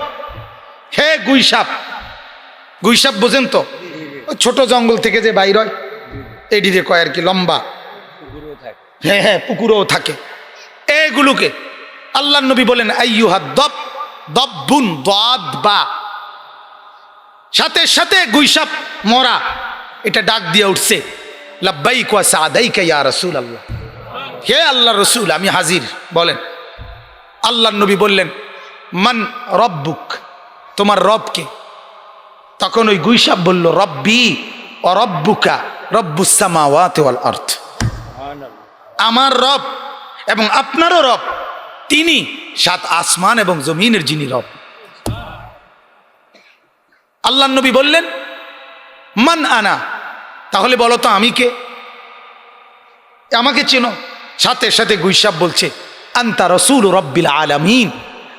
হে গুই সাপ। গুই সাপ বোঝেন তো, ছোট জঙ্গল থেকে যে বাইর হয়, এডিরে কয় আর কি লম্বা, হ্যাঁ হ্যাঁ পুকুরেও থাকে, এগুলোকে আল্লাহ নবী বলেন আইয়ুহা দব দব্বুন দাদ বা, সাথে সাথে গুইসাপ মরা এটা ডাক দিয়ে উঠছে, লাব্বাইক ওয়া সাদাইকা ইয়া রাসূলুল্লাহ, হে আল্লাহর রাসূল আমি হাজির। বলেন, আল্লাহর নবী বললেন মান রব্বুক, তোমার রব কে? তখন ওই গুইসাপ বলল রব্বি ও রব্বুকা রব্বুস সামাওয়াতি ওয়াল আরদ, আমার রব এবং আপনারও রব, তিনি সাত আসমান এবং জমিনের যিনি রব। আল্লাহর নবী বললেন মান আনা, তাহলে বলো তো আমি কে, আমাকে চেনো? সাথে সাথে গুইসাপ বলছে আনতা রাসূল রব্বিল আলামিন,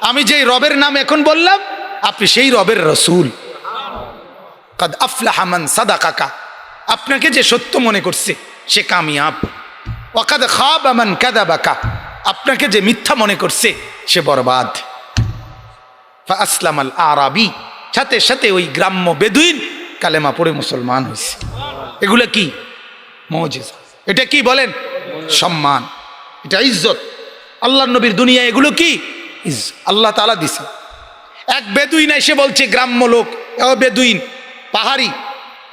আমি যেই রবের নাম এখন বললাম আপনি সেই রবের রসূল। কাদ আফলাহা মান সাদাকাকা, আপনাকে যে সত্য মনে করছে সে কামিয়াব। ওয়াকাদ খাবা মান কাযাবাকা, আপনাকে যে মিথ্যা মনে করছে সে বরবাদ। ফাআসলামাল আরাবী, সাথে সাথে ওই গ্রাম্য বেদুইন কালেমা পড়ে মুসলমান হয়েছে। এগুলো কি মুজিজা, এটা কি বলেন সম্মান, এটা ইজ্জত। আল্লাহর নবীর দুনিয়া এগুলো কি ইজ্জত আল্লাহ তাআলা দিছে। এক বেদুইন এসে বলছে, গ্রাম্য লোক বেদুইন পাহাড়ি,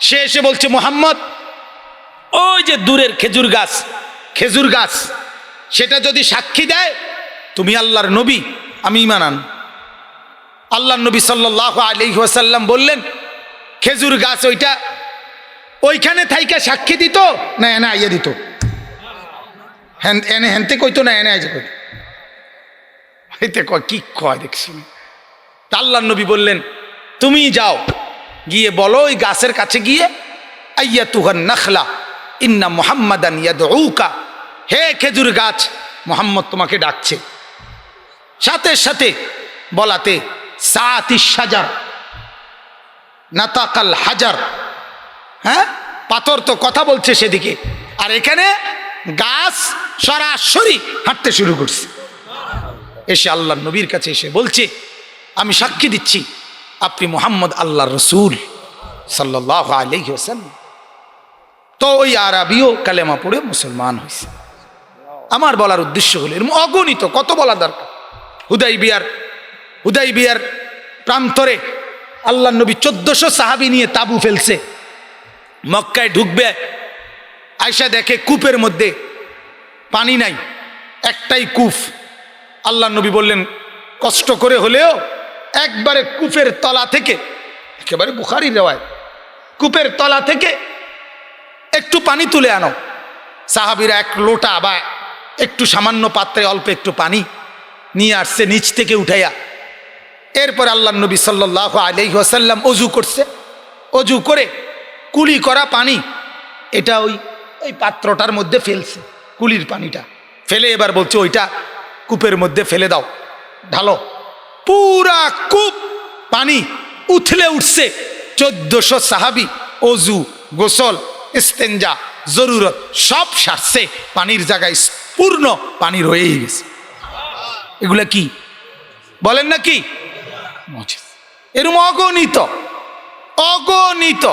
সে এসে বলছে মুহাম্মদ ওই যে দূরের খেজুর গাছ, খেজুর গাছ সেটা যদি সাক্ষী দেয় তুমি আল্লাহর নবী, আমি ঈমান আনব। আল্লাহর নবী সাল্লাল্লাহু আলাইহি ওয়াসাল্লাম বললেন খেজুর গাছ ওইটা ওইখানে থাইকা সাক্ষী দিত না এনে আইয়া দিত, এনে হেনতে কইতো না এনে আইয়া কইত, এতে কয় কি কয় দেখছি। তা আল্লাহর নবী বললেন তুমি যাও গিয়ে বলো ওই গাছের কাছে গিয়ে আইয়াতুহান নাখলা ইন্না মুহাম্মাদান ইয়াদউকা, হে খেজুর গাছ মুহাম্মদ তোমাকে ডাকছে। সাথে সাথে বলাতে সাতিশ শাজার নাতাকাল হাজার, হ্যাঁ পাথর তো কথা বলছে সেদিকে, আর এখানে গাছ সরাসরি হাঁটতে শুরু করছে। এসে আল্লাহর নবীর কাছে এসে বলছে আমি সাক্ষী দিচ্ছি আপনি মুহাম্মদ আল্লাহর রসূল সাল্লাল্লাহু আলাইহি ওয়াসাল্লাম। তো ওই আরবিও কালেমা পড়ে মুসলমান হয়েছে। আমার বলার উদ্দেশ্য হলো এর অগণিত কত বলা দরকার। হুদাইবিয়ার প্রান্তরে আল্লাহর নবী 1400 সাহাবী নিয়ে তাবু ফেলছে, মক্কায় ঢুকবে, আয়সা দেখে কূপের মধ্যে পানি নাই, একটাই কূপ। আল্লাহর নবী বললেন কষ্ট করে হলেও একবারে কূপের তলা থেকে, একেবারে বুখারীর রিওয়ায়াত, কূপের তলা থেকে একটু পানি তুলে আনো। সাহাবীরা এক লোটা বা একটু সামান্য পাত্রে অল্প একটু পানি নিয়ে আসছে নিচ থেকে উঠাইয়া। এরপর আল্লাহর নবী সাল্লাল্লাহু আলাইহি ওয়াসাল্লাম অজু করছে, অজু করে কুলি করা পানি এটা ওই পাত্রটার মধ্যে ফেলছে, কুলির পানিটা ফেলে এবার বলছে ওইটা কূপের মধ্যে ফেলে দাও, ঢালো। পুরা কূপ পানি উথলে উঠছে। 1400 সাহাবী অজু, গোসল, ইস্তেঞ্জা, জরুরত সব সারছে, পানির জায়গায় পূর্ণ পানি রয়েই গেছে। এগুলা কি বলেন না কি এরকম অগণিত অগণিত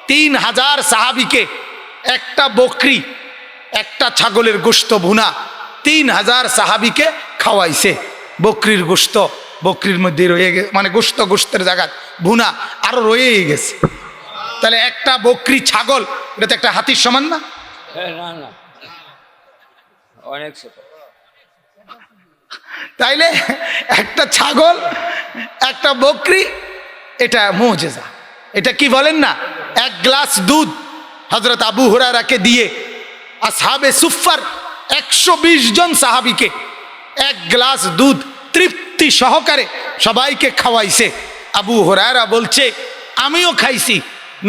3000 সাহাবীকে একটা বকরি একটা ছাগলের গোশত ভুনা 3000 সাহাবীকে খাওয়াইছে। বকরির গোশত বকরির মধ্যে রয়ে গেছে, মানে গোশতের জায়গা ভুনা আরো রয়েই গেছে। তাহলে একটা বকরি ছাগল এটা তো একটা হাতির সমান না? না অনেক ছোট। তাইলে একটা ছাগল একটা বকরি এটা মুজিজা। এটা কি বলেন না, এক গ্লাস দুধ হযরত আবু হুরায়রাকে দিয়ে আসহাবে সুফফার 120 জন সাহাবীকে এক গ্লাস দুধ তৃপ্তি সহকারে সবাইকে খাওয়াইছে। আবু হুরায়রা বলছে আমিও খাইছি,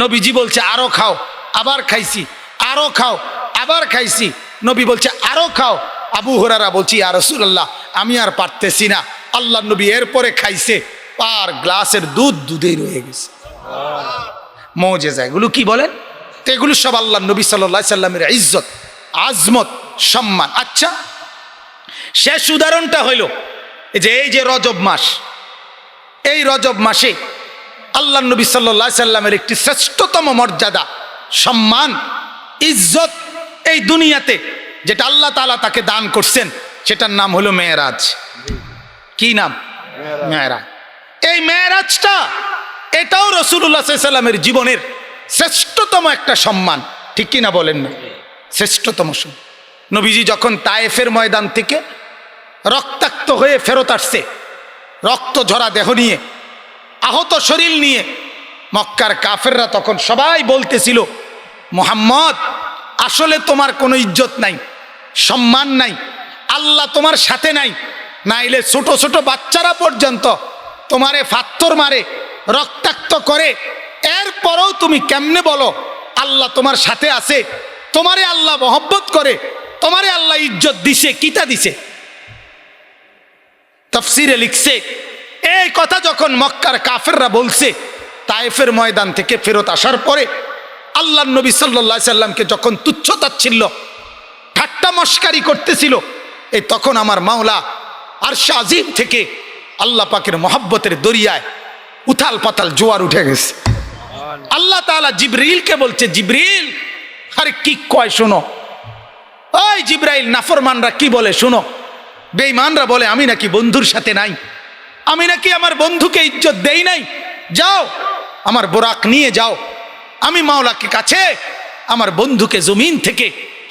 নবীজি বলছে আরো খাও, আবার খাইছি, আরো খাও, আবার খাইছি, নবী বলছে আরো খাও। আবু হুরায়রা বলছি ইয়া রাসূলুল্লাহ আমি আর পারতেছি না। আল্লাহর নবী এরপরে খাইছে, আর গ্লাসের দুধ দুধেই রয়ে গেছে। মুজিজা এগুলো কি বলেন? তো এগুলো সব আল্লাহর নবী সাল্লাল্লাহু আলাইহি সাল্লামের ইজ্জত, আজমত, সম্মান। আচ্ছা, শেষ উদাহরণটা হইল এই যে রজব মাস, এই রজব মাসে আল্লাহর নবী সাল্লাল্লাহু আলাইহি সাল্লামের একটি শ্রেষ্ঠতম মর্যাদা, সম্মান, ইজ্জত এই দুনিয়াতে যেটা আল্লাহ তাআলা তাকে দান করছেন সেটার নাম হলো মেরাজ। কি নাম? মেরাজ। এই মেরাজটা এটাও রাসূলুল্লাহ সাল্লাল্লাহু আলাইহি ওয়াসাল্লামের জীবনের শ্রেষ্ঠতম একটা সম্মান, ঠিক কি না বলেন না? শ্রেষ্ঠতম সম্মান। নবীজি যখন তায়েফের ময়দান থেকে রক্তাক্ত হয়ে ফেরত আসছে, রক্ত ঝরা দেহ নিয়ে, আহত শরীর নিয়ে, মক্কার কাফেররা তখন সবাই বলতেছিল, মুহাম্মদ আসলে তোমার কোনো ইজ্জত নাই, সম্মান নাই, আল্লাহ তোমার সাথে নাই, নাইলে ছোট ছোট বাচ্চারা পর্যন্ত তোমারে ফাত্তর মারে, রক্তাক্ত করে, এরপরেও তুমি কেমনে বলো আল্লাহ তোমার সাথে আছে, তোমারে আল্লাহ মহব্বত করে, তোমারে আল্লাহ ইজ্জত দিছে, কিতা দিছে? তাফসীরে লিখছে এই কথা যখন মক্কার কাফেররা বলছে, তায়েফের ময়দান থেকে ফেরত আসার পরে আল্লাহর নবী সাল্লাল্লাহু আলাইহি সাল্লামকে যখন তুচ্ছ তাচ্ছিল্য ঠাট্টা মস্কারি করতেছিল, এই তখন আমার মাওলা আরশ আজিম থেকে আল্লাহ পাকের মহব্বতের দরিয়ায় উথাল পাতাল জোয়ার উঠে গেছে। আল্লাহ তাআলা জিবরিলকে বলছে, জিবরিল, আরে কি কয় শোনো, ওই জিবরাইল, নাফরমানরা কি বলে শোনো, বেঈমানরা বলে আমি নাকি বন্ধুর সাথে নাই, আমি নাকি আমার বন্ধুকে ইজ্জত দেই নাই, যাও আমার বোরাক নিয়ে যাও, আমি মাওলাকে কাছে আমার বন্ধুকে জমিন থেকে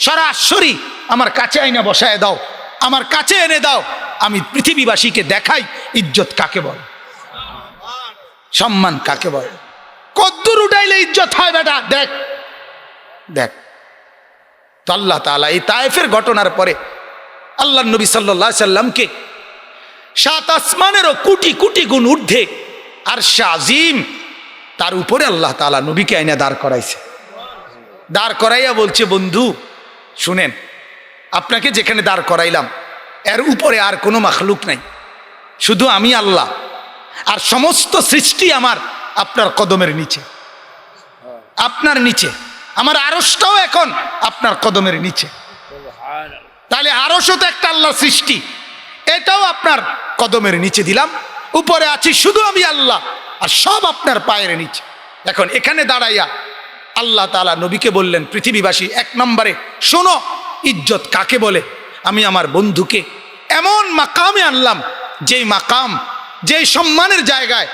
সরাসরি আমার কাছে আইনা বসায় দাও, আমার কাছে এনে দাও, আমি পৃথিবীবাসীকে দেখাই ইজ্জত কাকে বলে, সম্মান কাকে বলে, কদ্দুর উঠাইলে ইজ্জত হয় বেটা, দেখ দেখ। তো আল্লাহ তাআলা এই তায়েফের ঘটনার পরে আল্লাহ নবী সাল্লাল্লাহু আলাইহি সাল্লামকে সাত আসমানেরও কোটি কোটি গুণ ঊর্ধ্বে আরশ আজিম, তার উপরে আল্লাহ তাআলা নবীকে আইনা দাঁড় করাইছে। দাঁড় করাইয়া বলছে, বন্ধু শুনেন, আপনাকে যেখানে দাঁড় করাইলাম এর উপরে আর কোনো মাখলুক নাই, শুধু আমি আল্লাহ, আর সমস্ত সৃষ্টি আমার আপনার কদমের নিচে, আপনার নিচে, আমার আরশটাও এখন আপনার কদমের নিচে। তাহলে আরশও তো একটা আল্লাহর সৃষ্টি, এটাও আপনার কদমের নিচে দিলাম, উপরে আছি শুধু আমি আল্লাহ, আর সব আপনার পায়ের নিচে। এখন এখানে দাঁড়াইয়া আল্লাহ তাআলা নবীকে বললেন, পৃথিবীবাসী এক নম্বরে শোনো ইজ্জত কাকে বলে। আমি আমার বন্ধুকে এমন মাকামে আনলাম, যেই মাকাম, যেই সম্মানের জায়গায়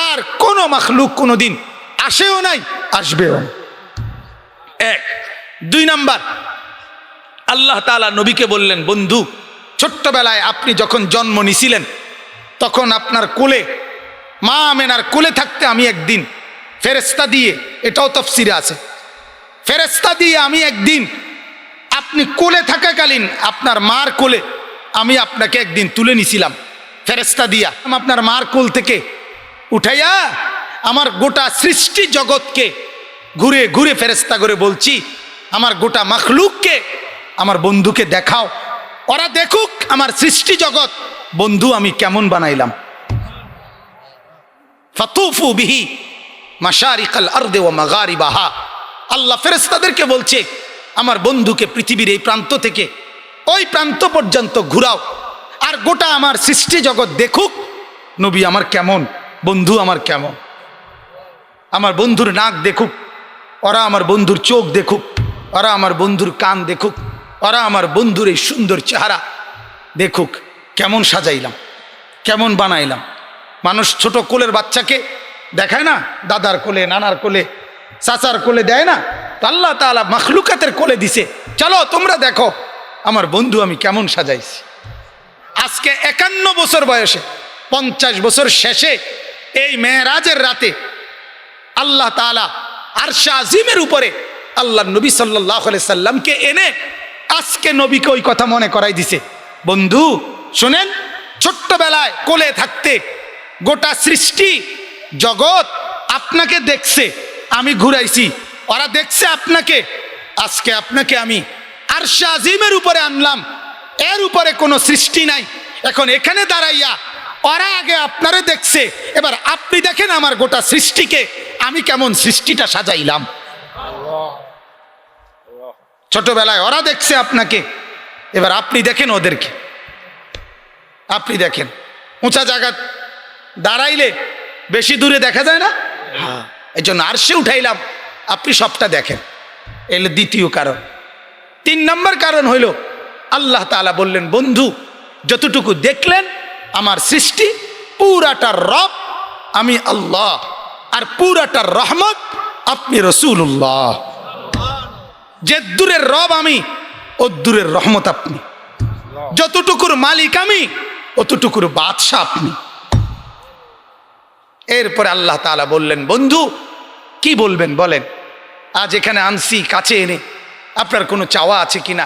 আর কোনো মাখলুক কোনোদিন আসেও নাই, আসবেও না। এক। দুই নাম্বার, আল্লাহ তাআলা নবীকে বললেন, বন্ধু ছোট্টবেলায় আপনি যখন জন্ম নিছিলেন তখন আপনার কোলে, মা আমেনার কোলে থাকতে আমি একদিন ফেরেশতা দিয়ে, এটাও তাফসীরে আছে, ফেরেশতা দিয়ে আমি একদিন আপনি কোলে থাকাকালীন আপনার মার কোলে আমি আপনাকে একদিন তুলে নিছিলাম ফেরেশতা দিয়া, আপনার মার কোল থেকে উঠাইয়া আমার গোটা সৃষ্টি জগৎকে ঘুরে ঘুরে ফেরেশতা করে বলছি, আমার গোটা মাখলুককে আমার বন্ধুকে দেখাও, ওরা দেখুক আমার সৃষ্টি জগৎ বন্ধু আমি কেমন বানাইলাম। ফাতুফু বিহি মাশারিকাল আরদি ওয়া মাগারিবাহা, আল্লাহ ফেরেশতাদেরকে বলছে আমার বন্ধুকে পৃথিবীর এই প্রান্ত থেকে ওই প্রান্ত পর্যন্ত ঘুরাও, আর গোটা আমার সৃষ্টি জগৎ দেখুক নবী আমার কেমন, বন্ধু আমার কেমন, আমার বন্ধুর নাক দেখুক, ওরা আমার বন্ধুর চোখ দেখুক, ওরা আমার বন্ধুর কান দেখুক, ওরা আমার বন্ধুর এই সুন্দর চেহারা দেখুক, কেমন সাজাইলাম, কেমন বানাইলাম। মানুষ ছোট কোলের বাচ্চাকে দেখায় না, দাদার কোলে, নানার কোলে, চাচার কোলে দেয় না, তো আল্লাহ তাআলা মাখলুকাতের কোলে দিছে, চলো তোমরা দেখো আমার বন্ধু আমি কেমন সাজাইছি। আজকে 51 বছর বয়সে, 50 বছর শেষে এই মেরাজের রাতে আল্লাহ তাআলা আরশ আজিমের উপরে আল্লাহ নবী সাল্লাল্লাহু আলাইহি সাল্লামকে এনে আজকে নবীকে ওই কথা মনে করাই দিছে। বন্ধু শুনেন, ছোট্টবেলায় কোলে থাকতে গোটা সৃষ্টি জগৎ আপনাকে দেখছে, আমি ঘুরাইছি, ওরা দেখছে আপনাকে, আজকে আপনাকে আমি আরশ আজিমের উপরে আনলাম, এর উপরে কোনো সৃষ্টি নাই। এখন এখানে দাঁড়াইয়া ওরা আগে আপনারে দেখছে, এবার আপনি দেখেন আমার গোটা সৃষ্টিকে আমি কেমন সৃষ্টিটা সাজাইলাম। ছোটবেলায় ওরা দেখছে আপনাকে, এবার আপনি দেখেন ওদেরকে, আপনি দেখেন। উঁচা জায়গা দাঁড়াইলে বেশি দূরে দেখা যায় না, এই জন্য আরশে উঠাইলাম, আপনি সবটা দেখেন। এলো দ্বিতীয় কারণ। 3 নম্বর কারণ হইল আল্লাহ তাআলা বললেন, বন্ধু যতটুকু দেখলেন আমার সৃষ্টি পুরাটার রব আমি আল্লাহ, আর পুরাটার রহমত আপনি রাসূলুল্লাহ। যে দূরের রব আমি, ও দূরের রহমত আপনি। যতটুকুর মালিক আমি, অতটুকুর বাদশা আপনি। এরপরে আল্লাহ তাআলা বললেন, বন্ধু কি বলবেন বলেন? আজ এখানে আনছি কাছে এনে, আপনার কোনো চাওয়া আছে কিনা?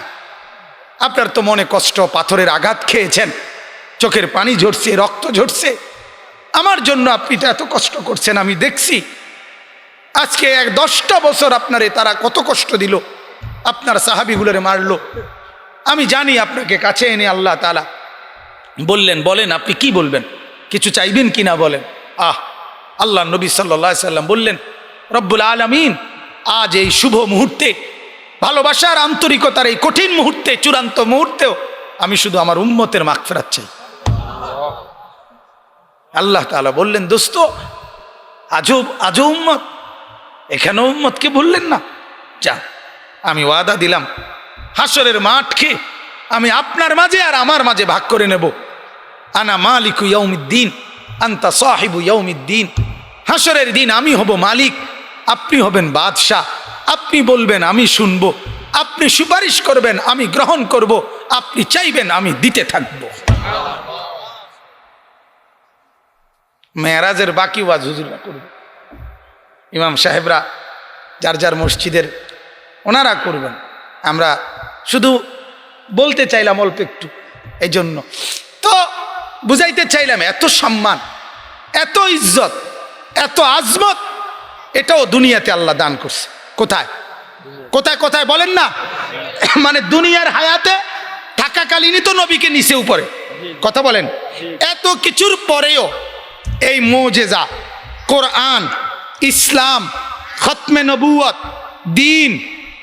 আপনার তো মনে কষ্ট, পাথরের আঘাত খেয়েছেন, চোখের পানি ঝরছে, রক্ত ঝরছে। আমার জন্য আপনি তো এত কষ্ট করছেন, আমি দেখছি। আজকে 10টা বছর আপনারে তারা কত কষ্ট দিল, আপনার সাহাবীগুলোরে মারলো। আমি জানি আপনাকে কাছে এনে আল্লাহ তাআলা বললেন, বলেন আপনি কি বলবেন, কিছু চাইবেন কিনা বলেন। আল্লাহ নবী সাল্লাল্লাহু আলাইহি সাল্লাম বললেন, রব্বুল আলামিন আজ এই শুভ মুহূর্তে, ভালোবাসার আন্তরিকতার এই কঠিন মুহূর্তে, চূড়ান্ত মুহূর্তেও আমি শুধু আমার উম্মতের মাগফিরাত চাই। আল্লাহ তাআলা বললেন, দোস্ত আজও উম্মত, এখানেও উম্মতকে বললেন না? যা, আমি ওয়াদা দিলাম হাসরের মাঠকে আমি আপনার মাঝে আর আমার মাঝে ভাগ করে নেব। আনা মালিকু ইয়াউমিদ্দিন আনতা সাহিবু ইয়াউমিদ্দিন। হাসরের দিন আমি হব মালিক, আপনি হবেন বাদশাহ। আপনি বলবেন আমি শুনব, আপনি সুপারিশ করবেন আমি গ্রহণ করব, আপনি চাইবেন আমি দিতে থাকব। মেরাজের বাকি ওয়াজ হুজুররা করবে, ইমাম সাহেবরা যার যার মসজিদের ওনারা করবেন। আমরা শুধু বলতে চাইলাম অল্প একটু, এই জন্য তো বুঝাইতে চাইলাম এত সম্মান, এত ইজ্জত, এত আজমত, এটাও দুনিয়াতে আল্লাহ দান করছে। কোথায় কোথায় কোথায় বলেন না? মানে দুনিয়ার হায়াতে থাকাকালীনই তো নবীকে নিচে উপরে, কথা বলেন। এত কিছুর পরেও এই মুজিজা, কোরআন, ইসলাম, খতমে নবুয়ত, দিন,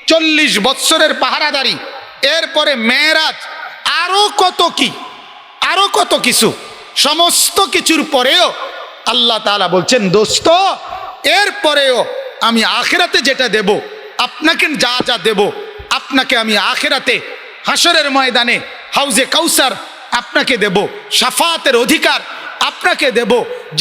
40 বৎসরের পাহারাদারি, এরপরে মেরাজ, আরো কত কিছু, সমস্ত কিছুর পরেও আল্লাহ তাআলা বলছেন, দোস্ত এরপরেও আমি আখিরাতে যেটা দেব আপনাকে, যা যা দেব আপনাকে আমি আখিরাতে হাসরের ময়দানে হাউজে কাউসার আপনাকে দেব, শাফাতের অধিকার আপনাকে দেব,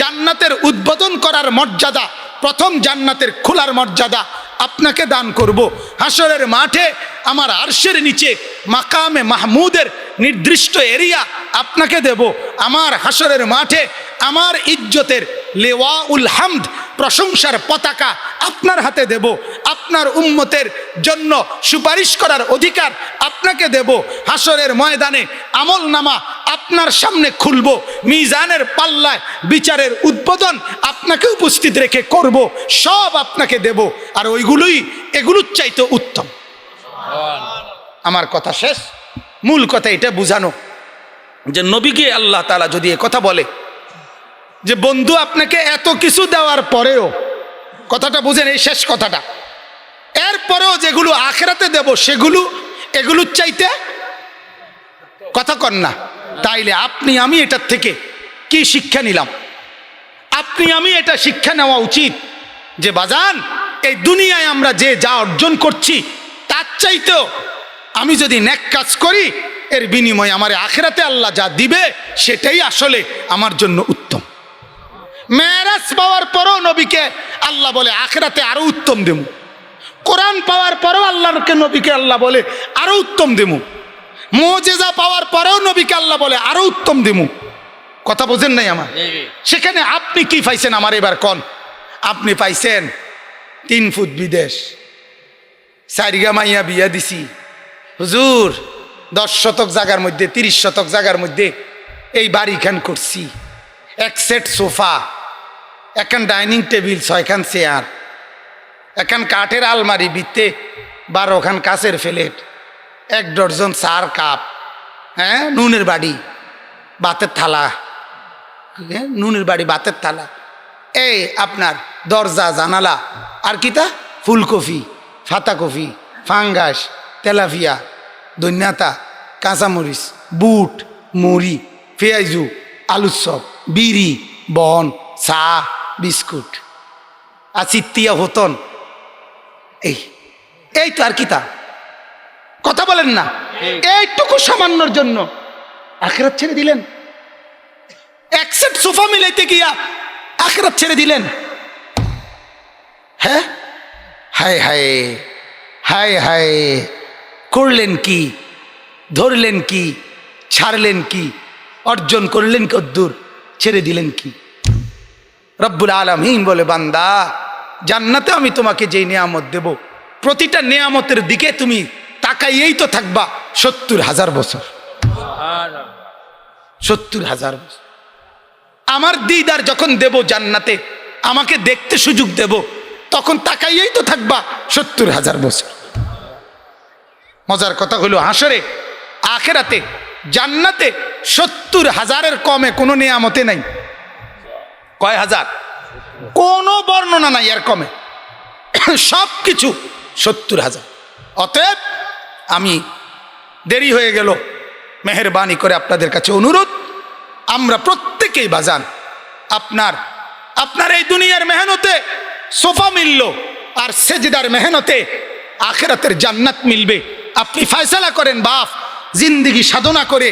জান্নাতের উদ্বোধন করার মর্যাদা, প্রথম জান্নাতের খোলার মর্যাদা আপনাকে দান করব। হাসরের মাঠে আমার আরশের নিচে মাকামে মাহমুদের নির্দিষ্ট এরিয়া আপনাকে দেব। আমার হাসরের মাঠে আমার ইজ্জতের লেওয়াউল হামদ, প্রশংসার পতাকা আপনার হাতে দেব। আপনার উম্মতের জন্য সুপারিশ করার অধিকার আপনাকে দেব। হাসরের ময়দানে আমল নামা আপনার সামনে খুলব, মিজানের পাল্লায় বিচারের উদ্বোধন আপনাকে উপস্থিত রেখে করব, সব আপনাকে দেব। আর এগুলোর চাইতে উত্তম। আমার কথা শেষ। মূল কথা এটা বুঝানো যে নবীকে আল্লাহ তাআলা যদি এ কথা বলে যে বন্ধু আপনাকে এত কিছু দেওয়ার পরেও, কথাটা বুঝেন, এই শেষ কথাটা, এরপরেও যেগুলো আখিরাতে দেব এগুলোর চাইতে, কথা কন না। তাইলে আপনি আমি এটার থেকে কি শিক্ষা নিলাম? আপনি আমি এটা শিক্ষা নেওয়া উচিত যে বাজান, এই দুনিয়ায় আমরা যে যা অর্জন করছি তার চাইতেও আমি যদি নেক কাজ করি, এর বিনিময়ে আমার আখিরাতে আল্লাহ যা দিবে সেটাই আসলে আমার জন্য উত্তম। মেরাজ পাওয়ার পরেও নবীকে আল্লাহ বলে আখিরাতে আরো উত্তম দেবো। কোরআন পাওয়ার পরেও আল্লাহকে নবীকে আল্লাহ বলে আরো উত্তম দেবো। মুজিজা পাওয়ার পরেও নবীকে আল্লাহ বলে আরো উত্তম দেবো। কথা বোঝেন নাই আমার? সেখানে আপনি কি পাইছেন আমার এবার কন? আপনি পাইছেন 3 ফুট বিদেশ, 4 মাইয়া বিয়া দিছি, হুজুর 10 শতক জায়গার মধ্যে, 30 শতক জায়গার মধ্যে এই বাড়িখান করছি, 1 সেট সোফা, 1 ডাইনিং টেবিল, 6খান চেয়ার, 1 কাঠের আলমারি, বিতে 12খান কাচের প্লেট, 1 ডজন চার কাপ, হ্যাঁ, নুনের বাড়ি, ভাতের থালা, নুনের বাড়ি, ভাতের থালা, এই আপনার দরজা জানালা, আর কিতা ফুলকপি, ফাতাকপি, ফাঙ্গাস, তেলাপিয়া, দৈন্যাতা, কাঁচামরিচ, বুট, মুড়ি, পেঁয়াজু, আলুর চপ, বিড়ি, বন, চা, বিস্কুট, আচিত্তিয়া হতন, এই তো আর কি তা, কথা বলেন না, এইটুকু সামান্যর জন্য আখিরাত ছেড়ে দিলেন। এক সেট সোফা মিলাইতে গিয়া আখিরাত ছেড়ে দিলেন। হ্যাঁ, হায় হায় হায় হায়, করলেন কি, ধরলেন কি, ছাড়লেন কি, অর্জন করলেন কদ্দুর, ছেড়ে দিলেন কি? রব্বুল আলামিন বলে, বান্দা জান্নাতে আমি তোমাকে যেই নিয়ামত দেব, প্রতিটা নিয়ামতের দিকে তুমি তাকাইয়েই তো থাকবা 70,000 বছর। 70,000 বছর আমার দিদার যখন দেব জান্নাতে, আমাকে দেখতে সুযোগ দেব, তখন তাকাইয়েই তো থাকবা 70,000 বছর। মজার কথা হলো, হাসরে, আখেরাতে, জান্নাতে 70,000-এর কমে কোনো নিয়ামতে নাই। কয় হাজার? কোনো বর্ণনা নাই এর কমে, সব কিছু 70,000। অতএব আমি, দেরি হয়ে গেল, মেহেরবানি করে আপনাদের কাছে অনুরোধ, আমরা প্রত্যেকেই বাজান, আপনার এই দুনিয়ার মেহনতে সোফা মিলল, আর সেজদার মেহনতে আখিরাতের জান্নাত মিলবে। আপনি ফয়সালা করেন বাপ, জিন্দেগি সাধনা করে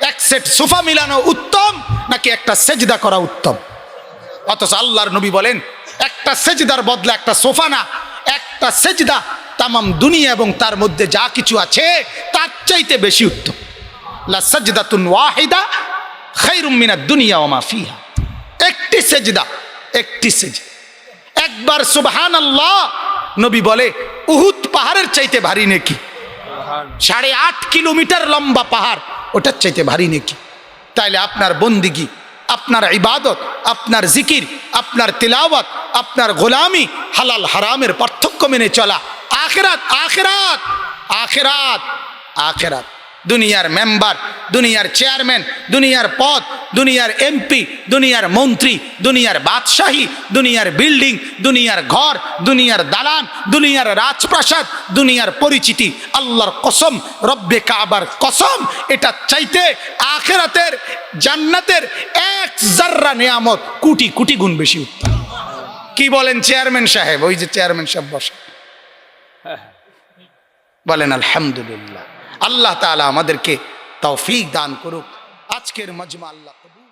এক সেট সোফা মিলানো উত্তম নাকি একটা সেজদা করা উত্তম? অথচ আল্লাহর নবী বলেন, একটা সেজদার বদলে একটা সোফা না, একটা সেজদা তামাম দুনিয়া এবং তার মধ্যে যা কিছু আছে তার চাইতে বেশি উত্তম। লা সাজদাতুন ওয়াহিদা খায়রুম মিনাদ দুনিয়া ওয়া মা ফিহা। একটি সেজদা, একটি সেজদা, একবার সুবহানাল্লাহ নবী বলে উহুদ পাহাড়ের চাইতে ভারী নেকি। 8.5 কিলোমিটার লম্বা পাহাড়, ওটার চাইতে ভারী নেকি। তাইলে আপনার বন্দিগি, আপনার ইবাদত, আপনার জিকির, আপনার তিলাওয়াত, আপনার গোলামি, হালাল হারামের পার্থক্য মেনে চলা, আখিরাত আখিরাত আখিরাত আখিরাত। দুনিয়ার মেম্বার, দুনিয়ার চেয়ারম্যান, দুনিয়ার পদ, দুনিয়ার এমপি, দুনিয়ার মন্ত্রী, দুনিয়ার বাদশাহী, দুনিয়ার বিল্ডিং, দুনিয়ার ঘর, দুনিয়ার দালান, দুনিয়ার রাজপ্রাসাদ, দুনিয়ার পরিচিতি, আল্লাহর কসম, রব্বে কাবার কসম, এটা চাইতে আখিরাতের জান্নাতের এক জাররা নিয়ামত কোটি কোটি গুণ বেশি উত্তম। কি বলেন চেয়ারম্যান সাহেব? ওই যে চেয়ারম্যান সাহেব বসে, বলেন আলহামদুলিল্লাহ। আল্লাহ তাআলা আমাদেরকে তৌফিক দান করুক। আজকের মজমা আল্লাহ কবুল